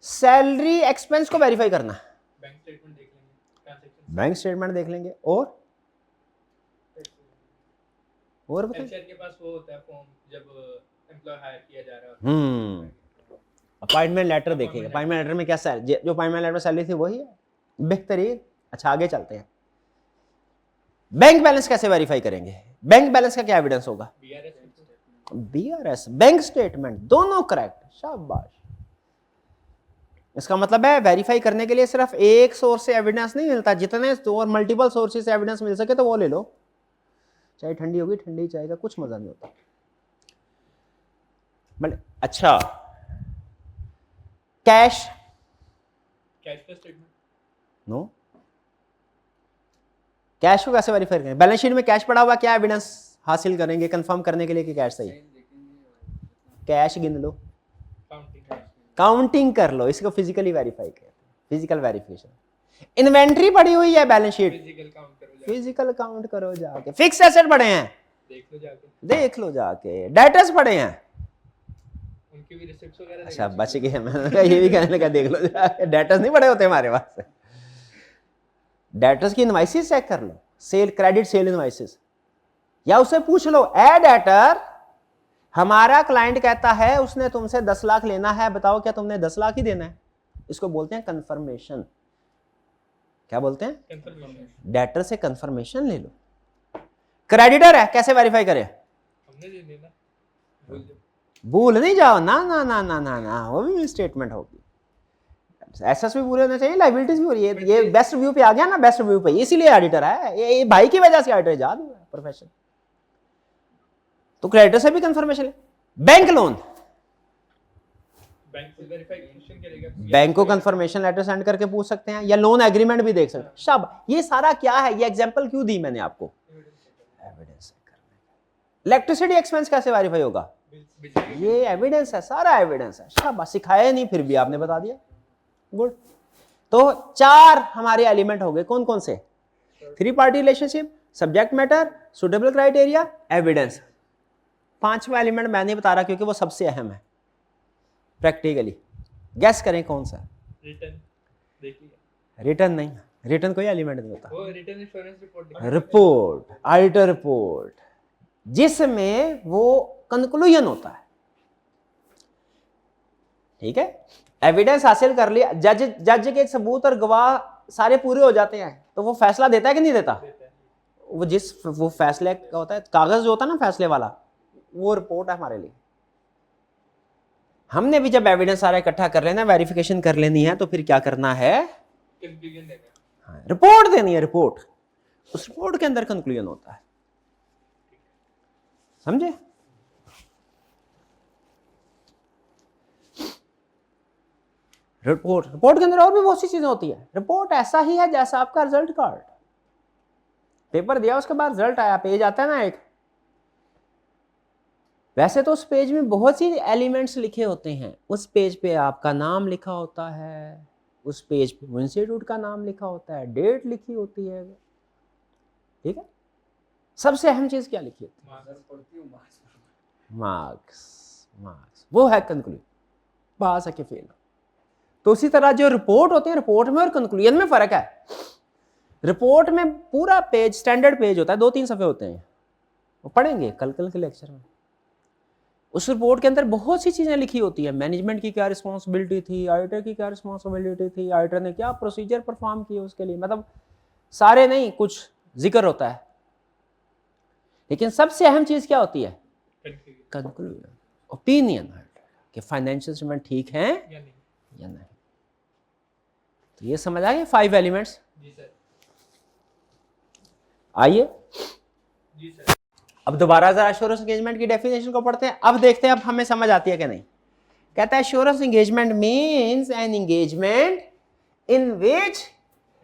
सैलरी एक्सपेंस को वेरीफाई करना, बैंक स्टेटमेंट देख लेंगे, ट्रांजैक्शन, बैंक स्टेटमेंट देख लेंगे, और बताइए। एचआर के पास वो होता है फॉर्म जब एम्प्लॉय हायर किया जा रहा है। अपॉइंटमेंट लेटर देखेंगे, अपॉइंटमेंट लेटर में क्या सैलरी, जो अपॉइंटमेंट लेटर में सैलरी थी वही है, बेहतरीन। अच्छा आगे चलते हैं, बैंक बैलेंस कैसे वेरीफाई करेंगे? बैंक बैलेंस का क्या एविडेंस होगा? बीआरएस, बैंक स्टेटमेंट, दोनों करेक्ट, शाबाश। इसका मतलब है वेरीफाई करने के लिए सिर्फ एक सोर्स से एविडेंस नहीं मिलता, जितने और मल्टीपल सोर्सेज से एविडेंस मिल सके तो वो ले लो। चाय ठंडी होगी, ठंडी चाय का कुछ मजा नहीं होता। अच्छा, cash flow statement, no, cash को कैसे वेरीफाई करेंगे? बैलेंस शीट में कैश पड़ा हुआ, क्या एविडेंस हासिल करेंगे कंफर्म करने के लिए कि कैश सही? कैश गिन लो, काउंटिंग कर लो, इसको फिजिकली वेरीफाई कर, फिजिकल वेरिफिकेशन। इन्वेंट्री पड़ी हुई है बैलेंस शीट, फिजिकल काउंट करो जाके। फिक्स एसेट पड़े हैं, देख लो जाके। डेटर्स पड़े हैं, उनकी भी रिसिप्ट्स वगैरह। अच्छा बच गए, मैं ये भी कहने लगा देख लो जाके। डेटर्स नहीं पड़े होते हमारे पास, डेटर्स की इनवॉइसेस चेक कर लो, सेल क्रेडिट सेल इनवॉइसेस, या उससे पूछ लो, ए डेटर, हमारा क्लाइंट कहता है उसने तुमसे 10 लाख लेना है, बताओ क्या तुमने 10 लाख ही देना है? इसको बोलते हैं कंफर्मेशन। क्या बोलते हैं? कंफर्मेशन। डेटर से कंफर्मेशन ले लो। क्रेडिटर है, कैसे वेरीफाई करें? हमने दे देना, भूल नहीं जाओ ना ना ना ना ना ना, वो भी स्टेटमेंट होगी। एसेट्स भी पूरे होने चाहिए, लायबिलिटीज भी हो रही है। ये बेस्ट व्यू पे आ गया ना, बेस्ट व्यू पे, इसीलिए ऑडिटर है, ये भाई की वजह से ऑडिटर याद हुआ प्रोफेशन। तो क्रेडिटर से भी कंफर्मेशन ले। बैंक लोन, बैंक से वेरिफिकेशन करेगा, बैंक को कंफर्मेशन लेटर सेंड करके पूछ सकते हैं, या लोन एग्रीमेंट भी देख सकते हैं। शाबाश, ये सारा क्या है? ये एग्जांपल क्यों दी मैंने आपको? एविडेंस। इलेक्ट्रिसिटी एक्सपेंस कैसे वेरीफाई होगा? ये एविडेंस है, सारा एविडेंस है। शाबाश, सिखाया नहीं फिर भी आपने बता दिया, गुड। तो 4 हमारे एलिमेंट हो गए, कौन कौन से? 3 party relationship, subject matter, suitable criteria, evidence. 5वां एलिमेंट मैं नहीं बता रहा क्योंकि वो सबसे अहम है प्रैक्टिकली। गैस करें कौन सा? रिटर्न देख लिया, रिटर्न नहीं, रिटर्न कोई एलिमेंट नहीं होता। वो return insurance report, report, auditor report, जिसमें वो कंक्लूजन होता है। ठीक है, एविडेंस हासिल कर लिया, जज के सबूत और गवाह सारे पूरे हो जाते हैं, तो वो फैसला देता है कि नहीं देता? वो फैसले का होता है, कागज जो होता है ना फैसले वाला, वो रिपोर्ट है हमारे लिए। हमने भी जब एविडेंस सारा इकट्ठा कर लेना, वेरिफिकेशन कर लेनी है, तो फिर क्या करना है? कंक्लूजन देना, रिपोर्ट देनी है। रिपोर्ट, उस रिपोर्ट के अंदर कंक्लूजन होता है, समझे? रिपोर्ट के अंदर और भी बहुत सी चीजें होती है। रिपोर्ट ऐसा ही है जैसा आपका रिजल्ट कार्ड, पेपर दिया उसके बाद रिजल्ट आया, पेज आता है ना एक, वैसे तो उस पेज में बहुत सी एलिमेंट्स लिखे होते हैं। उस पेज पे आपका नाम लिखा होता है, उस पेज पे इंस्टीट्यूट का नाम लिखा होता है, डेट लिखी होती है, ठीक है। सबसे अहम चीज क्या लिखी होती है? मार्क्स, वो है कंक्लूजन, पास है कि फेल। तो उसी तरह जो रिपोर्ट होती है, रिपोर्ट में और कंक्लूजन में फर्क है। रिपोर्ट में पूरा पेज स्टैंडर्ड पेज होता है, 2-3 सफ़े होते हैं, वो पढ़ेंगे कल के लेक्चर में। उस रिपोर्ट के अंदर बहुत सी चीज़ें लिखी होती है, मैनेजमेंट की क्या रिस्पॉन्सिबिलिटी थी, ऑडिटर की क्या रिस्पॉन्सिबिलिटी थी, ऑडिटर ने क्या प्रोसीजर परफॉर्म किए उसके लिए, मतलब सारे नहीं, कुछ जिक्र होता है। लेकिन सबसे अहम चीज़ क्या होती है? कंक्लूजन, ओपिनियन कि फाइनेंशियल स्टेटमेंट ठीक है या नहीं। तो ये समझ आ गया 5 एलिमेंट्स। आइए अब दोबारा जरा एश्योरेंस एंगेजमेंट की डेफिनेशन को पढ़ते हैं। अब देखते हैं अब हमें समझ आती है कि नहीं। कहता है assurance engagement means an engagement in which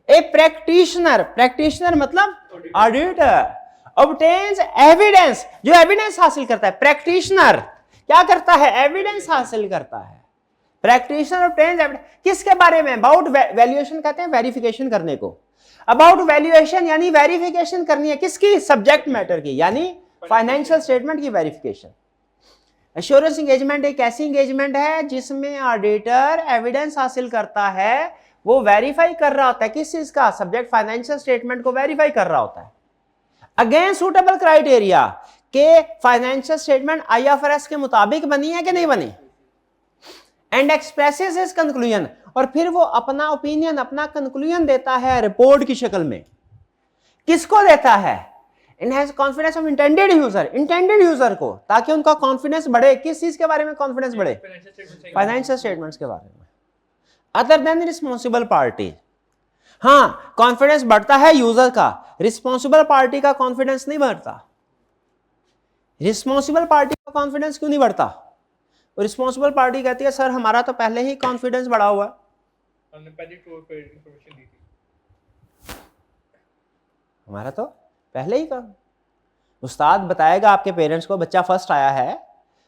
A practitioner मतलब ऑडिटर ऑब्टेन्स एविडेंस, जो एविडेंस हासिल करता है। प्रैक्टिशनर क्या करता है? एविडेंस हासिल करता है। प्रैक्टिशनर ऑब्टेन्स एविडेंस किसके बारे में? अबाउट वैल्यूएशन कहते हैं वेरिफिकेशन करने को। अबाउट वैल्यूएशन यानी वेरिफिकेशन करनी है किसकी? सब्जेक्ट मैटर की, यानी फाइनेंशियल स्टेटमेंट की वेरिफिकेशन। एश्योरेंस एंगेजमेंट एक ऐसी एंगेजमेंट है जिसमें ऑडिटर एविडेंस हासिल करता है, वो वेरीफाई कर रहा होता है किस चीज का? सब्जेक्ट फाइनेंशियल स्टेटमेंट को वेरीफाई कर रहा होता है अगेंस्ट सूटेबल क्राइटेरिया के फाइनेंशियल स्टेटमेंट IFRS के मुताबिक बनी है कि नहीं बनी, एंड एक्सप्रेसेस हिज कंक्लूजन, और फिर वो अपना ओपिनियन, अपना कंक्लूजन देता है रिपोर्ट की शक्ल में। किसको देता है? Enhance confidence of intended user को, ताकि उनका कॉन्फिडेंस बढ़े। किस चीज के बारे में कॉन्फिडेंस बढ़े? फाइनेंशियल स्टेटमेंट्स के बारे में। अदर देन रिस्पॉन्सिबल पार्टी, हाँ कॉन्फिडेंस बढ़ता है यूजर का, रिस्पॉन्सिबल पार्टी का कॉन्फिडेंस नहीं बढ़ता। रिस्पॉन्सिबल पार्टी का कॉन्फिडेंस क्यों नहीं बढ़ता? रिस्पॉन्सिबल पार्टी कहती है सर हमारा तो पहले ही कॉन्फिडेंस बढ़ा हुआ है, हमने पहले इंफॉर्मेशन दी थी, हमारा तो पहले ही का। उस्ताद बताएगा आपके पेरेंट्स को बच्चा फर्स्ट आया है,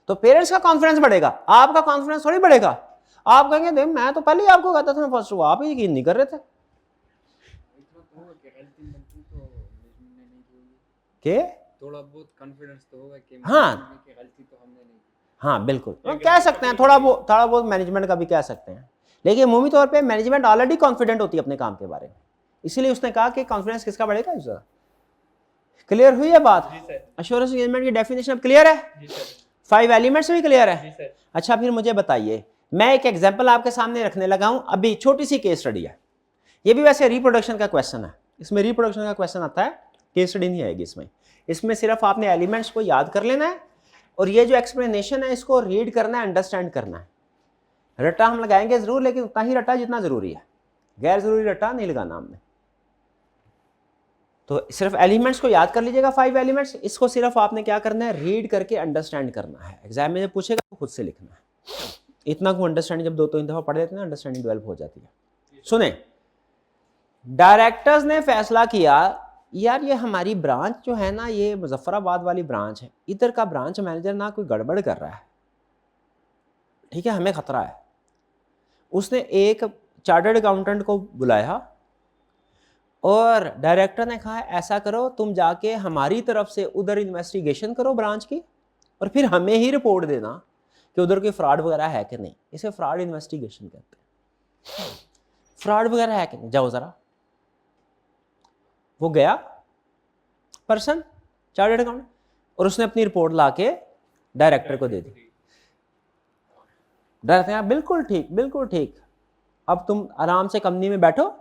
तो पेरेंट्स का कॉन्फिडेंस बढ़ेगा, आपका कॉन्फिडेंस थोड़ी बढ़ेगा। आप कहेंगे देख मैं तो पहले ही आपको कहता था मैं फर्स्ट हुआ, आप ही यकीन नहीं कर रहे थे। के थोड़ा बहुत कॉन्फिडेंस तो होगा कि हाँ गलती तो हमने नहीं की। हाँ बिल्कुल, हम कह सकते हैं थोड़ा बहुत मैनेजमेंट का भी कह सकते हैं, लेकिन अमूमी तौर पे मैनेजमेंट ऑलरेडी कॉन्फिडेंट होती है अपने काम के बारे में, इसीलिए उसने कहा कि कॉन्फिडेंस किसका बढ़ेगा यूजर। क्लियर हुई है बात? एश्योरेंस एंगेजमेंट की डेफिनेशन क्लियर है? 5 एलिमेंट्स भी क्लियर है? अच्छा फिर मुझे बताइए, मैं एक एग्जांपल आपके सामने रखने लगा हूं, अभी छोटी सी केस स्टडी है। ये भी वैसे रिप्रोडक्शन का क्वेश्चन है, इसमें रिप्रोडक्शन का क्वेश्चन आता है, केस स्टडी नहीं आएगी इसमें सिर्फ आपने एलिमेंट्स को याद कर लेना है और ये जो एक्सप्लेनेशन है इसको रीड करना है, अंडरस्टैंड करना है। रट्टा हम लगाएंगे जरूर, लेकिन उतना ही रट्टा जितना जरूरी है, गैर जरूरी रट्टा नहीं लगाना हमने। तो सिर्फ एलिमेंट्स को याद कर लीजिएगा, 5 एलिमेंट्स, इसको सिर्फ आपने क्या करना है? रीड करके अंडरस्टैंड करना है। एग्जाम में जब पूछेगा तो खुद से लिखना है। इतना को अंडरस्टैंडिंग जब 2-3 दफा पढ़ लेते हैं अंडरस्टैंडिंग डेवलप हो जाती है। सुने, डायरेक्टर्स ने फैसला किया यार ये हमारी ब्रांच जो है ना, ये मुजफ्फराबाद वाली ब्रांच है, इधर का ब्रांच मैनेजर ना कोई गड़बड़ कर रहा है, ठीक है, हमें खतरा है। उसने एक चार्टर्ड अकाउंटेंट को बुलाया और डायरेक्टर ने कहा ऐसा करो तुम जाके हमारी तरफ से उधर इन्वेस्टिगेशन करो ब्रांच की, और फिर हमें ही रिपोर्ट देना कि उधर कोई फ्रॉड वगैरह है कि नहीं। इसे फ्रॉड इन्वेस्टिगेशन कहते हैं। फ्रॉड वगैरह है कि नहीं, जाओ जरा। वो गया पर्सन चार्टर्ड अकाउंट, और उसने अपनी रिपोर्ट लाके डायरेक्टर को दे दी। डायरेक्टर ने बिल्कुल ठीक, अब तुम आराम से कंपनी में बैठो,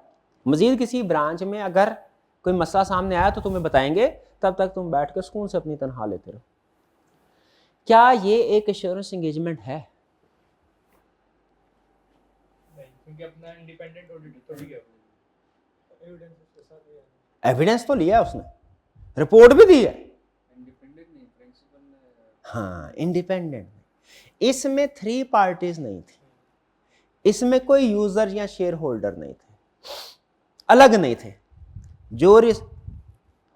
मजीद किसी ब्रांच में अगर कोई मसला सामने आया तो तुम्हें बताएंगे, तब तक तुम बैठ के सुकून से अपनी तनख्वाह लेते रहो। क्या ये एक एश्योरेंस एंगेजमेंट है? नहीं, क्योंकि अपना इंडिपेंडेंट ऑडिटर थोड़ी है, एविडेंस तो लिया है उसने, रिपोर्ट भी दी है, इंडिपेंडेंट नहीं, प्रिंसिपल हाँ इंडिपेंडेंट। इसमें 3 पार्टीज नहीं थी, इसमें कोई यूजर या शेयर होल्डर नहीं थे, अलग नहीं थे। जो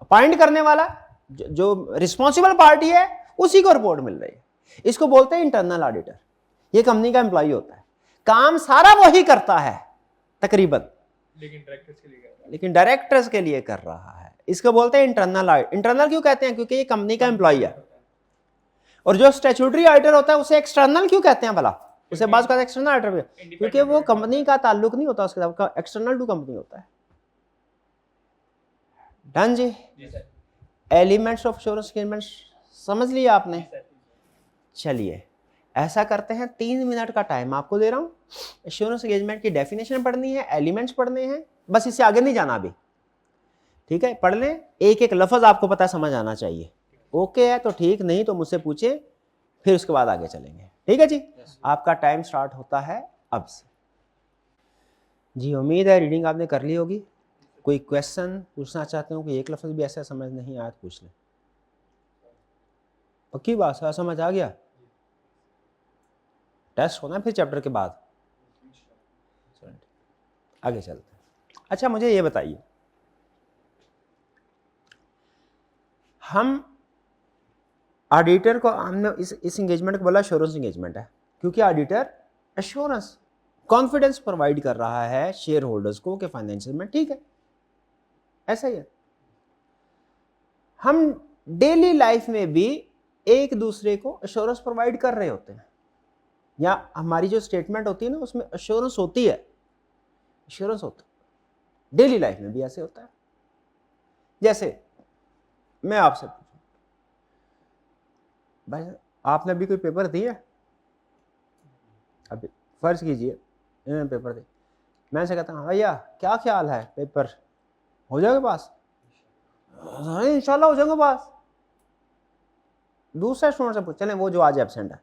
अपॉइंट करने वाला, जो रिस्पॉन्सिबल पार्टी है, उसी को रिपोर्ट मिल रही है। इसको बोलते हैं इंटरनल ऑडिटर। ये कंपनी का एम्प्लॉय होता है, काम सारा वही करता है तकरीबन, लेकिन डायरेक्टर्स के लिए कर रहा है। इसको बोलते हैं इंटरनल ऑडिट। इंटरनल क्यों कहते हैं? क्योंकि ये कंपनी का एम्प्लॉय है। और जो स्टैट्यूटरी ऑडिटर होता है उसे एक्सटर्नल क्यों कहते हैं भला? उसे बात करते हैं एक्सटर्नल ऑडिटर भी, क्योंकि वो कंपनी का ताल्लुक नहीं होता उसके साथ, एक्सटर्नल टू कंपनी होता है। Done ji? Elements of assurance agreement समझ लिया आपने? चलिए ऐसा करते हैं, 3 मिनट का टाइम आपको दे रहा हूं। एश्योरेंस एंगेजमेंट की डेफिनेशन पढ़नी है, एलिमेंट्स पढ़ने हैं, बस इससे आगे नहीं जाना अभी, ठीक है? पढ़ लें, एक एक लफ्ज आपको पता समझ आना चाहिए। ओके है तो ठीक, नहीं तो मुझसे पूछे, फिर उसके बाद आगे चलेंगे। ठीक है जी? आपका टाइम स्टार्ट होता है अब से। जी उम्मीद है रीडिंग आपने कर ली होगी। कोई क्वेश्चन पूछना चाहते हो कि एक लफ्ज भी ऐसा समझ नहीं आया तो पूछ लें। पक्की बात है, समझ आ गया? टेस्ट होना है फिर चैप्टर के बाद। आगे चलते हैं। अच्छा मुझे ये बताइए, हम ऑडिटर को, हमने इस एंगेजमेंट को बोला एश्योरेंस एंगेजमेंट है, क्योंकि ऑडिटर एश्योरेंस, कॉन्फिडेंस प्रोवाइड कर रहा है शेयर होल्डर्स को कि फाइनेंशियल में ठीक है, ऐसा ही है। हम डेली लाइफ में भी एक दूसरे को एश्योरेंस प्रोवाइड कर रहे होते हैं, या हमारी जो स्टेटमेंट होती है ना उसमें एश्योरेंस होती है, एश्योरेंस होता है। डेली लाइफ में भी ऐसे होता है। जैसे मैं आपसे पूछूं, भाई आपने अभी कोई पेपर दिया? अभी फर्ज कीजिए इन्होंने पेपर दिया, मैं से कहता हूँ भैया क्या ख्याल है, पेपर हो जाएगा पास? इंशाल्लाह हो जाएगा पास। दूसरे स्टूडेंट से पूछ, चलें वो जो आज एब्सेंट है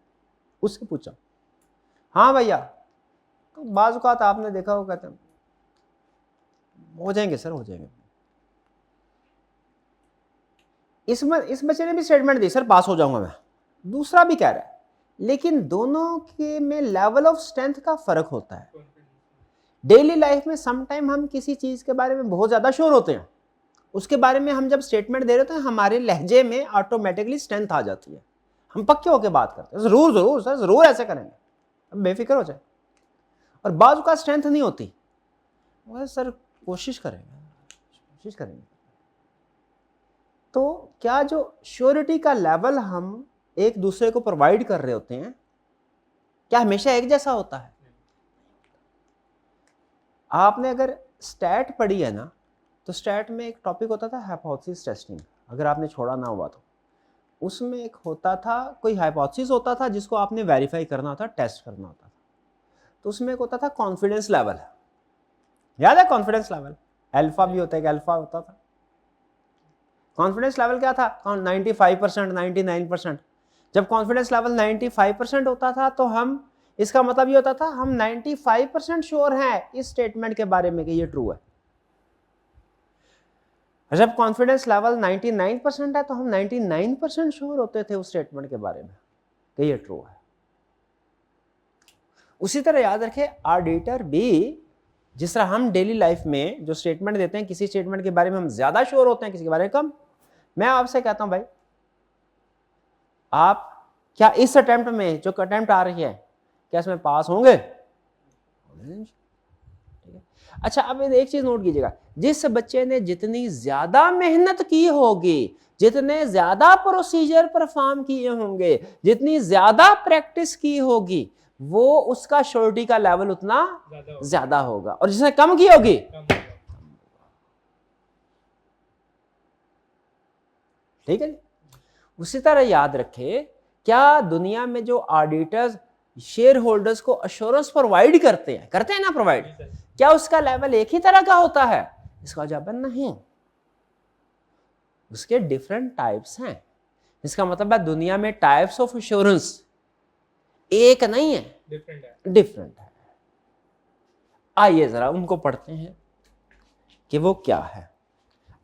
उससे पूछा, हाँ भैया, तो बाज़ औक़ात आपने देखा हो कहते हैं हो जाएंगे सर, हो जाएंगे। इस बच्चे ने भी स्टेटमेंट दी, सर पास हो जाऊंगा मैं। दूसरा भी कह रहा है, लेकिन दोनों के में लेवल ऑफ स्ट्रेंथ का फर्क होता है। डेली लाइफ में समटाइम हम किसी चीज के बारे में बहुत ज्यादा श्योर होते हैं, उसके बारे में हम जब स्टेटमेंट दे रहे होते हैं हमारे लहजे में ऑटोमेटिकली स्ट्रेंथ आ जाती है, हम पक्के होकर बात करते हैं, जरूर जरूर सर जरूर ऐसे करेंगे, अब बेफिक्र हो जाए। और बाजू का स्ट्रेंथ नहीं होती, सर कोशिश करेंगे। तो क्या जो श्योरिटी का लेवल हम एक दूसरे को प्रोवाइड कर रहे होते हैं, क्या हमेशा एक जैसा होता है? आपने अगर स्टैट पढ़ी है ना, तो स्टैट में एक टॉपिक होता था हाइपोथेसिस टेस्टिंग, अगर आपने छोड़ा ना हुआ तो। उसमें एक होता था, कोई हाइपोथेसिस होता था जिसको आपने वेरीफाई करना होता, टेस्ट करना होता था। तो उसमें एक होता था कॉन्फिडेंस लेवल, याद है कॉन्फिडेंस लेवल? अल्फा भी होता है, अल्फा होता था। कॉन्फिडेंस लेवल क्या था? 95%, 99%। जब कॉन्फिडेंस लेवल 95% होता था तो हम, इसका मतलब ये होता था हम 95% श्योर हैं इस स्टेटमेंट के बारे में कि ये ट्रू है। जब कॉन्फिडेंस लेवल 99% है तो हम 99% श्योर होते थे उस स्टेटमेंट के बारे में कि ये ट्रू है। उसी तरह याद रखें, ऑडिटर भी, जिस तरह हम डेली लाइफ में जो स्टेटमेंट देते हैं, किसी स्टेटमेंट के बारे में हम ज्यादा श्योर होते हैं, किसी के बारे में कम। मैं आपसे कहता हूं भाई, आप क्या इस अटेम्प्ट में, जो अटेम्प्ट आ रही है, क्या इसमें पास होंगे? अच्छा अब एक चीज नोट कीजिएगा, जिस बच्चे ने जितनी ज्यादा मेहनत की होगी, जितने ज्यादा प्रोसीजर परफॉर्म किए होंगे, जितनी ज्यादा प्रैक्टिस की होगी, वो उसका श्योरिटी का लेवल उतना ज्यादा होगा, और जिसने कम की होगी ठीक है। उसी तरह याद रखें, क्या दुनिया में जो ऑडिटर्स शेयर होल्डर्स को अश्योरेंस प्रोवाइड करते हैं ना प्रोवाइड, क्या उसका लेवल एक ही तरह का होता है? इसका जवाब नहीं, उसके डिफरेंट टाइप्स हैं। इसका मतलब है दुनिया में टाइप्स ऑफ एश्योरेंस एक नहीं है, डिफरेंट है। आइए जरा उनको पढ़ते हैं कि वो क्या है।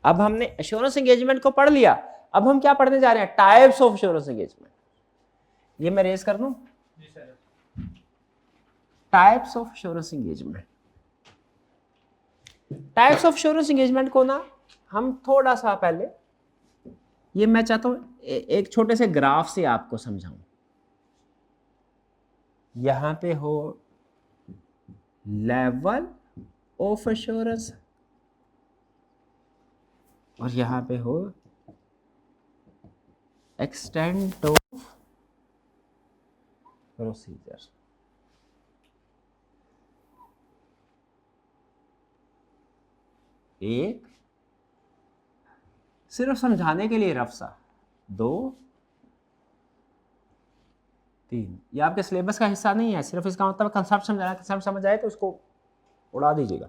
अब हमने एश्योरेंस एंगेजमेंट को पढ़ लिया, अब हम क्या पढ़ने जा रहे हैं? Types of assurance engagement. ये मैं रेज कर दूं? Types of insurance engagement. Types of insurance engagement को ना हम थोड़ा सा पहले, ये मैं चाहता हूं एक छोटे से ग्राफ से आपको समझाऊं। यहां पे हो लेवल ऑफ एश्योरेंस और यहां पे हो एक्सटेंट ऑफ प्रोसीजर। एक सिर्फ समझाने के लिए रफ सा, 2 3, ये आपके सिलेबस का हिस्सा नहीं है, सिर्फ इसका मतलब कंसेप्ट समझाना, कंसेप्ट समझ आए तो उसको उड़ा दीजिएगा।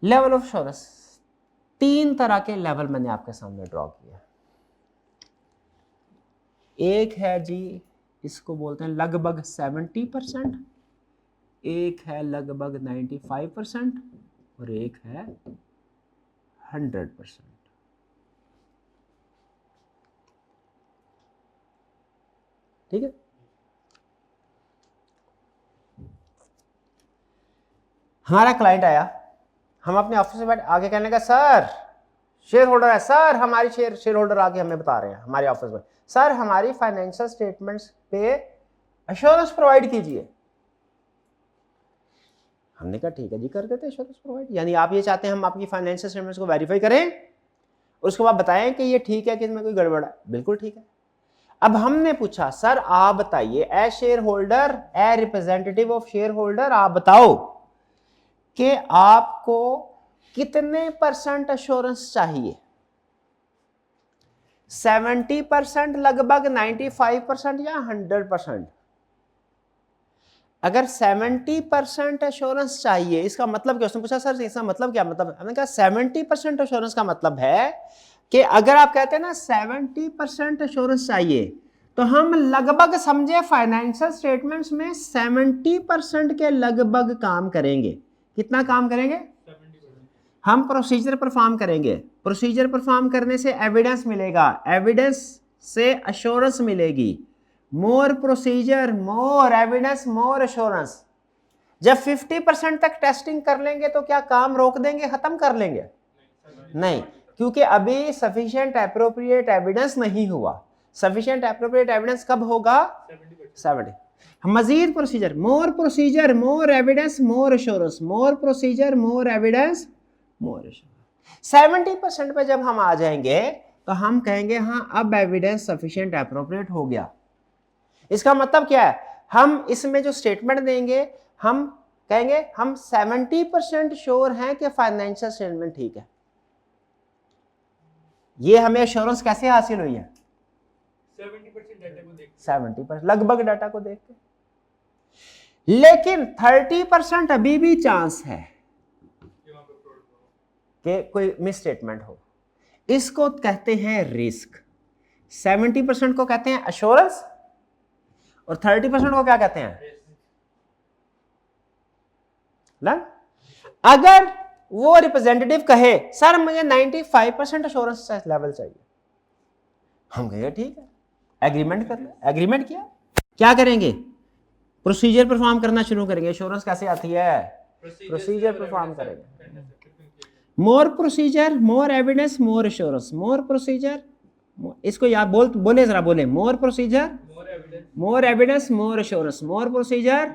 लेवल ऑफ इंश्योरेंस, 3 तरह के लेवल मैंने आपके सामने ड्रॉ किया। एक है जी, इसको बोलते हैं लगभग 70%, एक है लगभग 95% और एक है 100%। ठीक है, हमारा क्लाइंट आया, हम अपने ऑफिस में बैठ आगे कहने का सर शेयर होल्डर है, सर हमारी शेयर होल्डर आके हमें बता रहे हैं हमारे ऑफिस में, सर हमारी फाइनेंशियल स्टेटमेंट्स पे एश्योरेंस प्रोवाइड कीजिए। हमने कहा ठीक है जी, कर देते एश्योरेंस प्रोवाइड। यानी आप ये चाहते हैं हम आपकी फाइनेंशियल स्टेटमेंट्स को वेरीफाई करें और उसके बाद बताएं कि ये ठीक है कि इसमें कोई गड़बड़ है। बिल्कुल ठीक है। अब हमने पूछा सर आप बताइए a shareholder, a representative of shareholder, आप बताओ कि आपको कितने % एश्योरेंस चाहिए? 70%, लगभग 95% या 100%? अगर 70% एश्योरेंस चाहिए, इसका मतलब क्या? उसने पूछा सर इसका मतलब क्या? मतलब हमने कहा 70% एश्योरेंस का मतलब है कि अगर आप कहते हैं ना 70% एश्योरेंस चाहिए, तो हम लगभग समझे फाइनेंशियल स्टेटमेंट्स में 70% के लगभग काम करेंगे। कितना काम करेंगे? 70%। हम प्रोसीजर परफॉर्म करेंगे, प्रोसीजर परफॉर्म करने से एविडेंस मिलेगा, एविडेंस से एश्योरेंस मिलेगी। मोर प्रोसीजर, मोर एविडेंस, मोर एश्योरेंस। जब 50% तक टेस्टिंग कर लेंगे तो क्या काम रोक देंगे, खत्म कर लेंगे? नहीं, क्योंकि अभी सफिशिएंट एप्रोप्रिएट एविडेंस नहीं हुआ। सफिशिएंट एप्रोप्रिएट एविडेंस कब होगा? 70। मजीद प्रोसीजर, मोर एविडेंस, मोर एश्योरेंस, मोर प्रोसीजर, मोर एविडेंस, मोर एश्योरेंस। 70% पे जब हम आ जाएंगे तो हम कहेंगे हाँ अब एविडेंस सफिशिएंट एप्रोप्रिएट हो गया। इसका मतलब क्या है? हम इसमें जो स्टेटमेंट देंगे हम कहेंगे हम 70% श्योर हैं कि फाइनेंशियल स्टेटमेंट ठीक है। ये हमें एश्योरेंस कैसे हासिल हुई है? 70% डाटा को देख 70% लगभग डाटा को देख के। लेकिन 30% अभी भी चांस है कि कोई मिस स्टेटमेंट हो। इसको कहते हैं रिस्क। 70% को कहते हैं एश्योरेंस और 30% को क्या कहते हैं? ना? अगर वो रिप्रेजेंटेटिव कहे सर मुझे 95% एश्योरेंस लेवल चाहिए, हम कहेंगे ठीक है, एग्रीमेंट कर ले। एग्रीमेंट किया, क्या करेंगे? प्रोसीजर परफॉर्म करना शुरू करेंगे। एश्योरेंस कैसे आती है? प्रोसीजर परफॉर्म करेंगे। मोर प्रोसीजर, मोर एविडेंस, मोर एश्योरेंस, मोर प्रोसीजर, इसको याद बोले जरा, बोले मोर प्रोसीजर, मोर एविडेंस, मोर एश्योरेंस, मोर प्रोसीजर,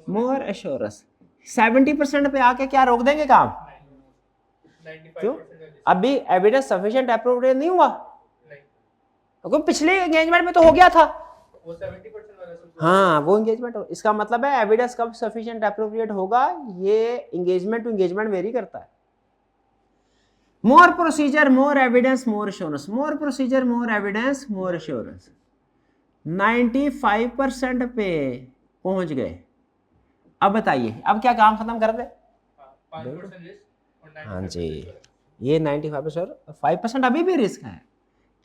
मोर एश्योरेंस। 70% पे आके क्या रोक देंगे काम? क्यों? अभी एविडेंस सफिशिएंट एप्रोप्रिएट नहीं हुआ, क्योंकि पिछले एंगेजमेंट में तो हो गया था वो 70% वाला सब। हाँ, वो एंगेजमेंट हो। इसका मतलब है एविडेंस कब सफिशिएंट एप्रोप्रिएट होगा, ये एंगेजमेंट टू एंगेजमेंट वेरी करता है। मोर प्रोसीजर, मोर एविडेंस, मोर एश्योरेंस, मोर प्रोसीजर, मोर एविडेंस, मोर एश्योरेंस। 95% पे पहुंच गए। अब बताइए, अब क्या काम खत्म कर दे? 5% रिस्क और 95% हाँ जी, ये 95%, 5% अभी भी रिस्क है।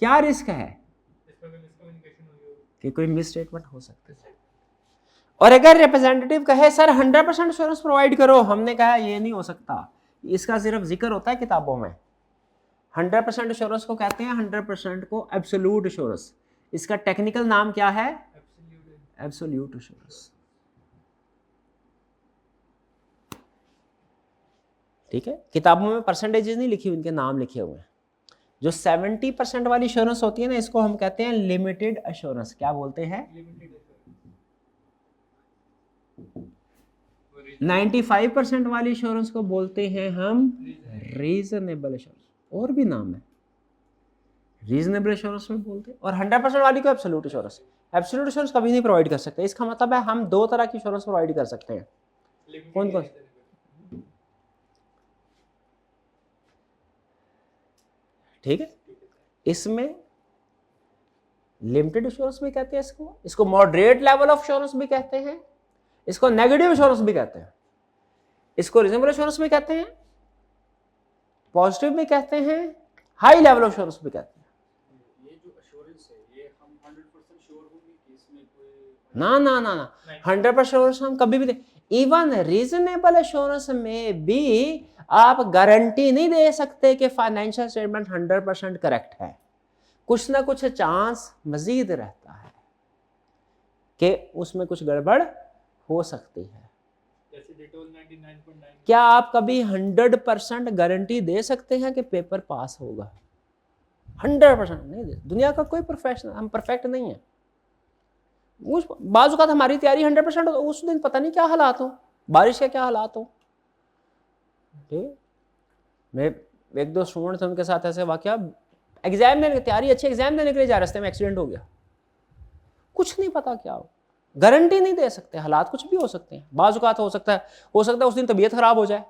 क्या रिस्क है? इसमें भी मिसकम्युनिकेशन हुई हो। कि कोई मिस स्टेटमेंट हो सकता है। और अगर रिप्रेजेंटेटिव कहे सर 100% एश्योरेंस प्रोवाइड करो, हमने कहा ये नहीं हो सकता, इसका सिर्फ जिक्र होता है किताबों में। 100% एश्योरेंस को कहते हैं 100% को एब्सोल्यूट एश्योरेंस। इसका टेक्निकल नाम क्या है? Absolute assurance. ठीक है, किताबों में परसेंटेजेस नहीं लिखी हुई, इनके नाम लिखे हुए हैं। जो 70% वाली एश्योरेंस होती है ना, इसको हम कहते हैं लिमिटेड एश्योरेंस। क्या बोलते हैं? 95% वाली एश्योरेंस को बोलते हैं हम रीजनेबल एश्योरेंस। और भी नाम है, रीजनेबल एश्योरेंस में बोलते हैं। और 100% वाली को एब्सोल्यूट एश्योरेंस। एब्सोल्यूट एश्योरेंस कभी नहीं प्रोवाइड कर सकते। इसका मतलब है हम दो तरह की एश्योरेंस प्रोवाइड कर सकते हैं। कौन कौन? ठीक है, इसमें लिमिटेड एश्योरेंस भी कहते हैं इसको मॉडरेट लेवल ऑफ एश्योरेंस भी कहते हैं, इसको नेगेटिव एश्योरेंस भी कहते हैं, इसको रीजनेबल एश्योरेंस भी कहते हैं, पॉजिटिव भी कहते हैं, हाई लेवल ऑफ एश्योरेंस भी कहते हैं। ये जो एश्योरेंस है ये हम 100% श्योर होंगे कि इसमें कोई ना ना ना ना 100% एश्योरेंस हम कभी भी दे, इवन रीजनेबल एश्योरेंस में भी आप गारंटी नहीं दे सकते कि फाइनेंशियल स्टेटमेंट 100% करेक्ट है। कुछ ना कुछ चांस मजीद रहता है कि उसमें कुछ गड़बड़ हो सकती है। जैसे डिटोल 99.9। क्या आप कभी 100% गारंटी दे सकते हैं कि पेपर पास होगा? 100% नहीं दे। दुनिया का कोई प्रोफेशनल, हम परफेक्ट नहीं है। उस बाज़ औक़ात हमारी तैयारी 100% हो, उस दिन पता नहीं क्या हालात हो, बारिश के क्या हालात हो। ठीक, मैं एक दो स्टूडेंट थे, उनके साथ ऐसे वाकया, एग्जाम देने की तैयारी, अच्छे एग्जाम देने के लिए जा रास्ते में एक्सीडेंट हो गया। कुछ नहीं पता क्या हो, गारंटी नहीं दे सकते, हालात कुछ भी हो सकते हैं। बाज़ औक़ात हो सकता है उस दिन तबीयत ख़राब हो जाए,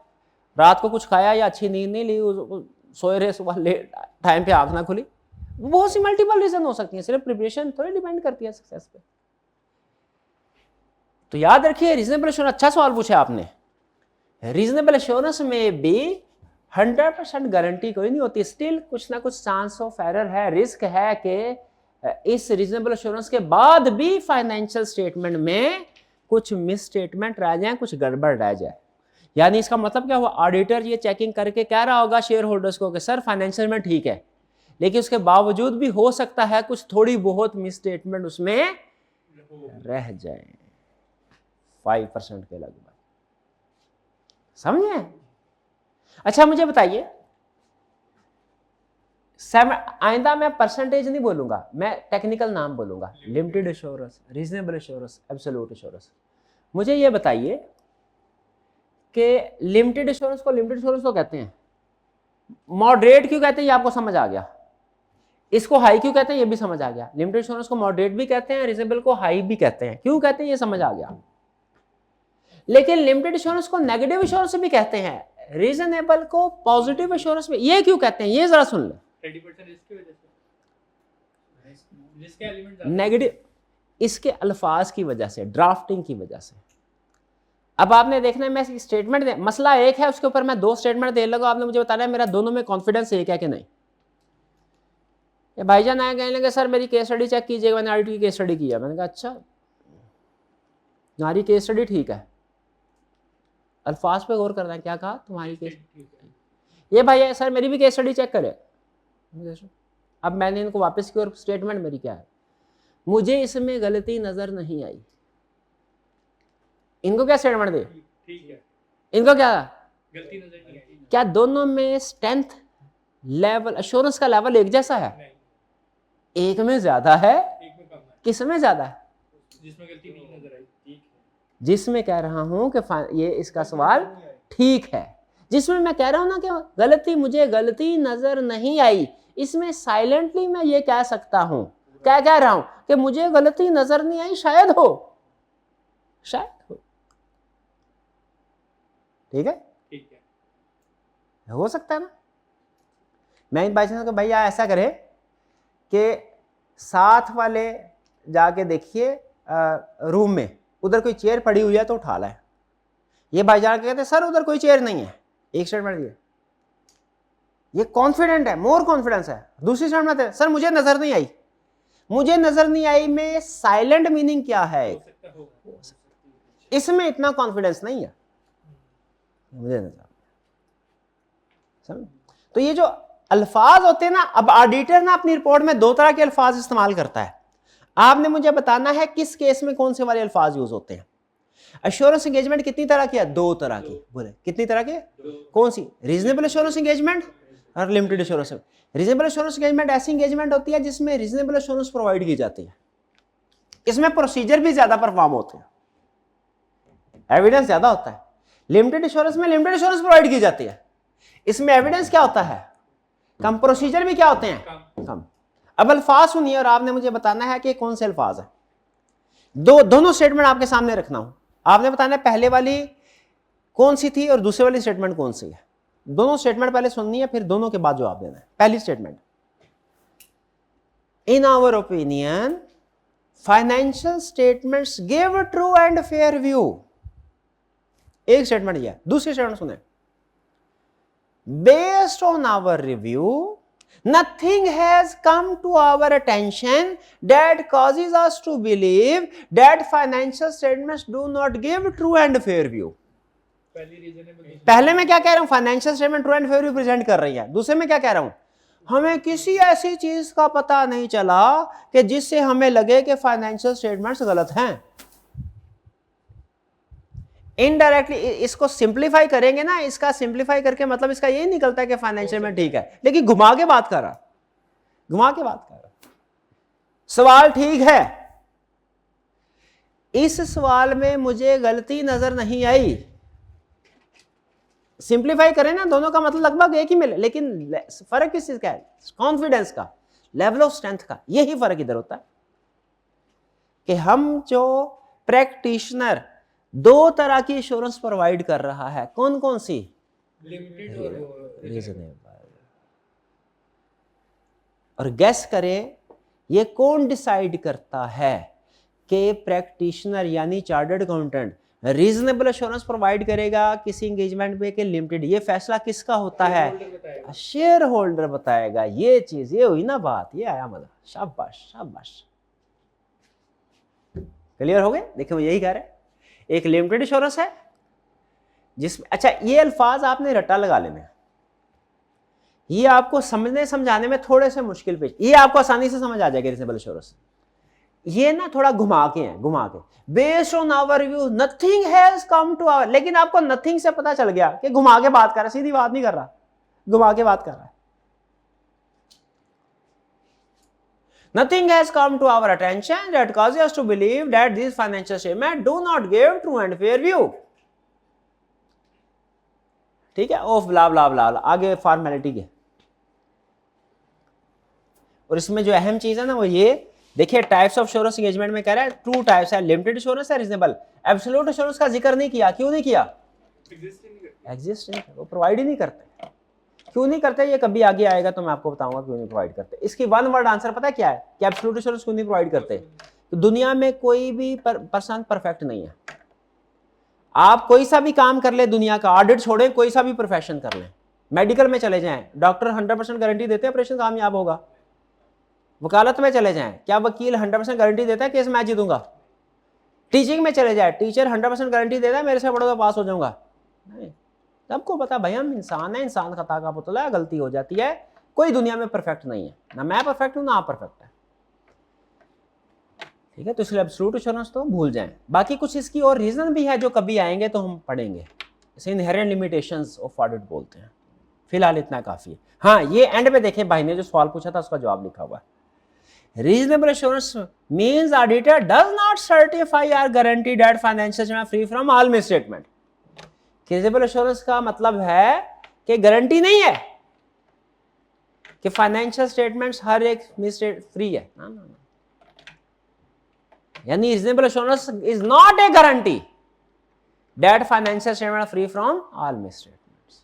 रात को कुछ खाया या अच्छी नींद नहीं ली, सोए रहे, सुबह लेट टाइम पे आँख ना खुली। बहुत सी मल्टीपल रीज़न हो सकती हैं, सिर्फ प्रिपरेशन थोड़ी डिपेंड करती है सक्सेस पे। तो याद रखिए, रीजनेबल एश्योरेंस, अच्छा सवाल पूछा आपने। रीजनेबल एश्योरेंस में भी 100% गारंटी कोई नहीं होती, स्टिल कुछ ना कुछ चांस ऑफ एरर है, रिस्क है कि इस रीजनेबल एश्योरेंस के बाद भी फाइनेंशियल स्टेटमेंट में कुछ मिस स्टेटमेंट रह जाए, कुछ गड़बड़ रह जाए। यानी इसका मतलब क्या हुआ, ऑडिटर ये चेकिंग करके कह रहा होगा शेयर होल्डर्स को कि सर फाइनेंशियल में ठीक है, लेकिन उसके बावजूद भी हो सकता है कुछ थोड़ी बहुत मिस स्टेटमेंट उसमें रह जाए, 5% के लगभग। समझे? अच्छा मुझे बताइए, आइंदा मैं परसेंटेज नहीं बोलूंगा, मैं टेक्निकल नाम बोलूंगा, limited assurance, reasonable assurance, absolute assurance. मुझे ये बताइए कि लिमिटेड एश्योरेंस को कहते हैं, मॉडरेट क्यों कहते हैं, ये आपको समझ आ गया। इसको हाई क्यों कहते हैं, ये भी समझ आ गया। लिमिटेड एश्योरेंस को मॉडरेट भी कहते हैं, रीजनेबल को हाई भी कहते हैं। क्यों कहते हैं ये समझ आ गया। लेकिन लिमिटेड एश्योरेंस को नेगेटिव एश्योरेंस भी कहते हैं, रीजनेबल को पॉजिटिव एश्योरेंस में, ये क्यों कहते हैं, ये जरा सुन ले। 30% रिस्क की वजह से, रिस्क के एलिमेंट नेगेटिव इसके अल्फाज की वजह से, ड्राफ्टिंग की वजह से। अब आपने देखना है, मैं स्टेटमेंट दे, मसला एक है, उसके ऊपर मैं दो स्टेटमेंट दे लगा, आपने मुझे बताना है मेरा दोनों में कॉन्फिडेंस एक है कि नहीं। ये भाईजान आए कहने लगे सर मेरी केस स्टडी चेक कीजिएगा, मैंने ऑडिट की केस स्टडी किया। मैंने कहा अच्छा तुम्हारी केस स्टडी ठीक है, अल्फाज पे गौर करना है, क्या कहा तुम्हारी केस। ये भाई सर मेरी भी केस स्टडी चेक करे। अब मैंने इनको वापस की और स्टेटमेंट मेरी क्या है, मुझे इसमें गलती नजर नहीं आई। इनको क्या स्टेटमेंट दे, ठीक है, इनको क्या गलती नजर नहीं आई। क्या दोनों में स्ट्रेंथ लेवल, एश्योरेंस का लेवल एक जैसा है? नहीं, एक में ज्यादा है, एक में कम है, किस में ज्यादा है? जिसमें गलती नहीं नजर आई। ठीक है, जिसमें कह रहा हूं कि ये इसका सवाल ठीक है, जिसमें मैं कह रहा हूं ना कि गलती, मुझे गलती नजर नहीं आई, इसमें साइलेंटली मैं ये कह सकता हूं, क्या कह रहा हूं कि मुझे गलती नजर नहीं आई, शायद हो, शायद हो। ठीक है, ठीक है, हो सकता है ना। मैं बाई चांस भैया ऐसा करे कि साथ वाले जाके देखिए रूम में उधर कोई चेयर पड़ी हुई है तो उठा लाए। ये भाई जाके कहते सर उधर कोई चेयर नहीं है, एक स्टेटमेंट दिए, ये कॉन्फिडेंट है, मोर कॉन्फिडेंस है। दूसरी स्टेटमेंट है सर मुझे नजर नहीं आई, मुझे नजर नहीं आई में साइलेंट मीनिंग क्या है, हो सकता होगा, इसमें इतना कॉन्फिडेंस नहीं है, मुझे नजर। समझ? तो ये जो अल्फाज होते हैं ना, अब ऑडिटर ना अपनी रिपोर्ट में दो तरह के अल्फाज इस्तेमाल करता है। आपने मुझे बताना है किस केस में कौन से वाले अल्फाज यूज होते हैं। एश्योरेंस एंगेजमेंट कितनी तरह की है? 2 तरह की। बोले कितनी तरह के? कौन सी? रीजनेबल एश्योरेंस एंगेजमेंट और limited assurance. Reasonable assurance engagement ऐसी एंगेजमेंट होती है जिसमें रीजनेबल एश्योरेंस प्रोवाइड की जाती है, इसमें प्रोसीजर भी ज्यादा परफॉर्म होते हैं, एविडेंस ज्यादा होता है। लिमिटेड एश्योरेंस में लिमिटेड एश्योरेंस प्रोवाइड की जाती है, इसमें एविडेंस क्या होता है? कम, प्रोसीजर भी क्या होते हैं? कम। अब अल्फाज सुनिए और आपने मुझे बताना है कि कौन से अल्फाज है। दोनों स्टेटमेंट आपके सामने रखना हूं, आपने बताना है पहले वाली कौन सी थी और दूसरे वाली स्टेटमेंट कौन सी है। दोनों स्टेटमेंट पहले सुननी है, फिर दोनों के बाद जवाब देना है। पहली statement, in our opinion financial statements give true and fair view. एक स्टेटमेंट यह है। दूसरी स्टेटमेंट सुने, based on our review nothing has come to our attention that causes us to believe that financial statements do not give true and fair view. पहले मैं क्या कह रहा हूं? Financial statement true and fair view present कर रही है। दूसरे में क्या कह रहा हूं? हमें किसी ऐसी चीज का पता नहीं चला कि जिससे हमें लगे कि फाइनेंशियल स्टेटमेंट्स गलत हैं। इनडायरेक्टली इसको सिंप्लीफाई करेंगे ना, इसका सिंप्लीफाई करके मतलब इसका ये निकलता है कि फाइनेंशियल में ठीक है, लेकिन घुमा के बात कर रहा, घुमा के बात कर रहा। सवाल ठीक है, इस सवाल में मुझे गलती नजर नहीं आई। सिंप्लीफाई करें ना, दोनों का मतलब लगभग एक ही मिले, लेकिन फर्क किस चीज का है? कॉन्फिडेंस का, लेवल ऑफ स्ट्रेंथ का। यही फर्क इधर होता है कि हम जो प्रैक्टिशनर 2 तरह की इंश्योरेंस प्रोवाइड कर रहा है, कौन कौन सी? लिमिटेड और रीजनेबल। और गैस करें ये कौन डिसाइड करता है कि प्रैक्टिशनर यानी chartered accountant reasonable assurance provide करेगा किसी एंगेजमेंट पे कि लिमिटेड? ये फैसला किसका होता है? शेयर होल्डर बताएगा। ये चीज, ये हुई ना बात, ये आया मजा। शाबाश शाबाश, क्लियर हो गए? देखिए यही कह रहे हैं, एक लिमिटेड इंश्योरेंस है जिसमें, अच्छा ये अल्फाज आपने रट्टा लगा लेने, ये आपको समझने समझाने में थोड़े से मुश्किल पेश, ये आपको आसानी से समझ आ जाएगा रीजनेबल इंश्योरेंस। ये ना थोड़ा घुमा के हैं, घुमा के। Based on our view nothing has come to our, लेकिन आपको नथिंग से पता चल गया कि घुमा के बात कर रहा है, सीधी बात नहीं कर रहा, घुमा के बात कर रहा है। Nothing has come to our attention that causes us to believe that these financial statements do not give true and fair view. ठीक है, ऑफ ब्ला ब्ला ब्ला, आगे फॉर्मेलिटी के। और इसमें जो अहम चीज है ना वो ये देखिए, टाइप्स ऑफ इंश्योरेंस एंगेजमेंट में कह रहा है 2 टाइप्स है, लिमिटेड इंश्योरेंस है, रीजनेबल। एब्सोल्यूट इंश्योरेंस का जिक्र नहीं किया। क्यों नहीं किया? एग्जिस्ट नहीं, वो प्रोवाइड ही नहीं करते। क्यों नहीं करते ये कभी आगे आएगा तो मैं आपको बताऊंगा क्यों नहीं प्रोवाइड करते। इसकी 1 वर्ड आंसर पता है क्या है कि एब्सोल्यूट इंश्योरेंस क्यों नहीं प्रोवाइड करते? तो दुनिया में कोई भी पर्सन परफेक्ट नहीं है। आप कोई सा भी काम कर ले दुनिया का, ऑडिट छोड़े, कोई सा भी प्रोफेशन कर लें, मेडिकल में चले जाएं, डॉक्टर 100% गारंटी देते हैं ऑपरेशन कामयाब होगा। वकालत में चले जाएं, क्या वकील 100% गारंटी देता है केस मैं जीतूंगा? टीचिंग में चले जाए, टीचर 100% गारंटी देता है मेरे से पढ़ो तो पास हो जाऊंगा? नहीं। सबको पता भाई हम इंसान है, इंसान खता का पुतला है, गलती हो जाती है। कोई दुनिया में परफेक्ट नहीं है, ना मैं परफेक्ट हूं ना आप परफेक्ट है। ठीक है, तो इसलिए एब्सोल्यूट इंश्योरेंस तो भूल जाएं। बाकी कुछ इसकी और रीजन भी है जो कभी आएंगे तो हम पढ़ेंगे, इसे इनहेरेंट लिमिटेशंस ऑफ ऑडिट बोलते हैं। फिलहाल इतना काफी है। हाँ, ये एंड में देखें भाई ने जो सवाल पूछा था उसका जवाब लिखा हुआ है। Reasonable assurance means auditor does not certify or guarantee that financials are free from all misstatement. Reasonable assurance का मतलब है कि गारंटी नहीं है कि फाइनेंशियल स्टेटमेंट्स हर एक मिसस्टेट फ्री है। ना ना ना, यानी reasonable assurance is not a guarantee that financial statements are free from all misstatements.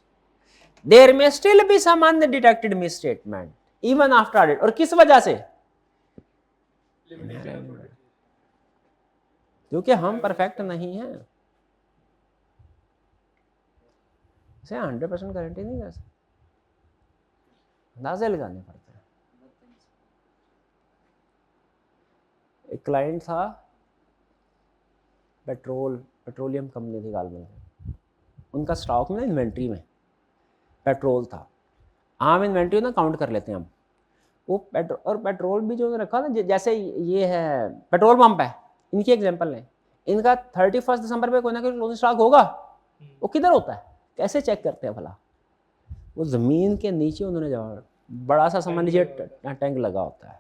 There may still be some undetected misstatement even after audit. और किस वजह से? क्योंकि हम परफेक्ट नहीं हैं, इसे 100% गारंटी नहीं कर सकते, अंदाजे लगाने पड़ते हैं। एक क्लाइंट था, पेट्रोलियम कंपनी थी गालमन, उनका स्टॉक में इन्वेंट्री में पेट्रोल था। आम इन्वेंट्री ना काउंट कर लेते हैं हम, वो पेट्रोल भी जो रखा ना, जैसे ये है पेट्रोल पंप है, इनकी एग्जांपल लें, इनका 31 दिसंबर पे कोई ना कोई क्लोजिंग स्टॉक होगा, वो किधर होता है, कैसे चेक करते हैं भला? वो ज़मीन के नीचे उन्होंने जवाब बड़ा सा समझ लीजिए टैंक लगा होता है,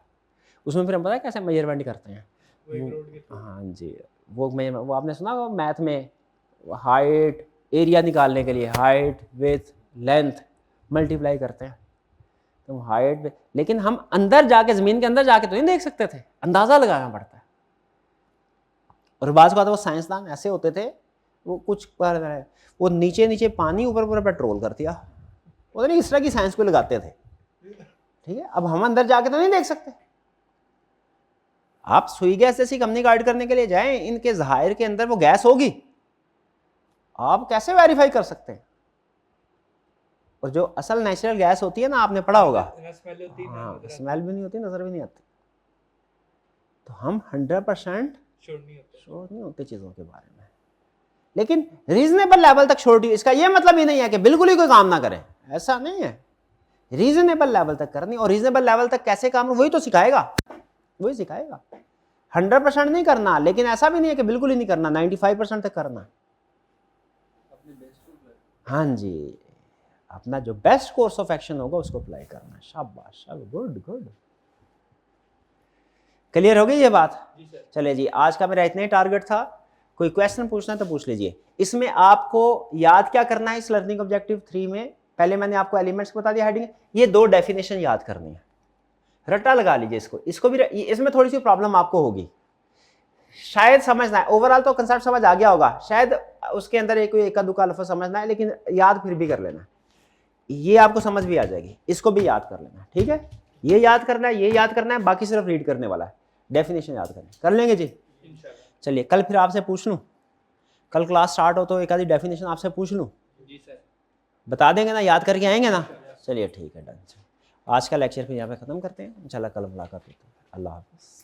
उसमें फिर हम पता है कैसे मेजरमेंट करते हैं। वो एक रोड के हाँ जी, वो आपने सुना वो मैथ में हाइट एरिया निकालने के लिए हाइट विथ लेंथ मल्टीप्लाई करते हैं, तो हाइट, लेकिन हम अंदर जाके ज़मीन के अंदर जाके तो नहीं देख सकते थे, अंदाज़ा लगाना पड़ता है। और बात वो साइंसदान ऐसे होते थे, वो कुछ कर रहे हैं, वो नीचे नीचे पानी ऊपर पूरा पेट्रोल कर दिया, वो नहीं इस तरह की साइंस को लगाते थे। ठीक है, अब हम अंदर जाके तो नहीं देख सकते। आप सुई गैस जैसी कंपनी गाइड करने के लिए जाएं, इनके ज़ाहिर के अंदर वो गैस होगी, आप कैसे वेरीफाई कर सकते हैं? और जो असल नेचुरल गैस होती है ना, आपने पढ़ा होगा, ना स्मेल होती ना हाँ, नजर आती, स्मेल भी नहीं होती, नजर भी नहीं आती। तो हम 100% श्योर नहीं होते। श्योर नहीं होते चीज़ों के बारे में, लेकिन रीजनेबल लेवल तक श्योरिटी। इसका ये मतलब ही नहीं है कि बिल्कुल ही कोई काम ना करें, ऐसा नहीं है। रीजनेबल लेवल तक करनी, और रीजनेबल लेवल तक कैसे काम, वही तो सिखाएगा, वही सिखाएगा। 100% नहीं करना, लेकिन ऐसा भी नहीं है कि बिल्कुल ही नहीं करना, 95% तक करना। अपने बेस्ट को apply हाँ जी, अपना जो बेस्ट कोर्स ऑफ एक्शन होगा उसको अप्लाई करना। शाबाश, गुड गुड। क्लियर हो गई ये बात? जी सर। चलिए जी, आज का मेरा इतना ही टारगेट था। कोई क्वेश्चन पूछना है तो पूछ लीजिए। इसमें आपको याद क्या करना है इस लर्निंग ऑब्जेक्टिव 3 में? पहले मैंने आपको एलिमेंट्स बता दिया, हेडिंग, ये 2 डेफिनेशन याद करनी है, रट्टा लगा लीजिए इसको भी। इसमें थोड़ी सी प्रॉब्लम आपको होगी, शायद समझना है। ओवरऑल तो कंसेप्ट समझ आ गया होगा, शायद उसके अंदर एक एका दुका लफ्ज़ समझना है, लेकिन याद फिर भी कर लेना, ये आपको समझ भी आ जाएगी। इसको भी याद कर लेना, ठीक है? ये याद करना है, ये याद करना है, बाकी सिर्फ रीड करने वाला है, डेफिनेशन याद करनी कर लेंगे जी। इंशाल्लाह। चलिए, कल फिर आपसे पूछ लूँ, कल क्लास स्टार्ट हो तो एक आधी डेफिनेशन आपसे पूछ लूँ, जी सर। बता देंगे ना, याद करके आएंगे ना? चलिए ठीक है, डन। आज का लेक्चर फिर यहाँ पे ख़त्म करते हैं, इंशाल्लाह कल मुलाकात होती है। अल्लाह हाफ़िज़।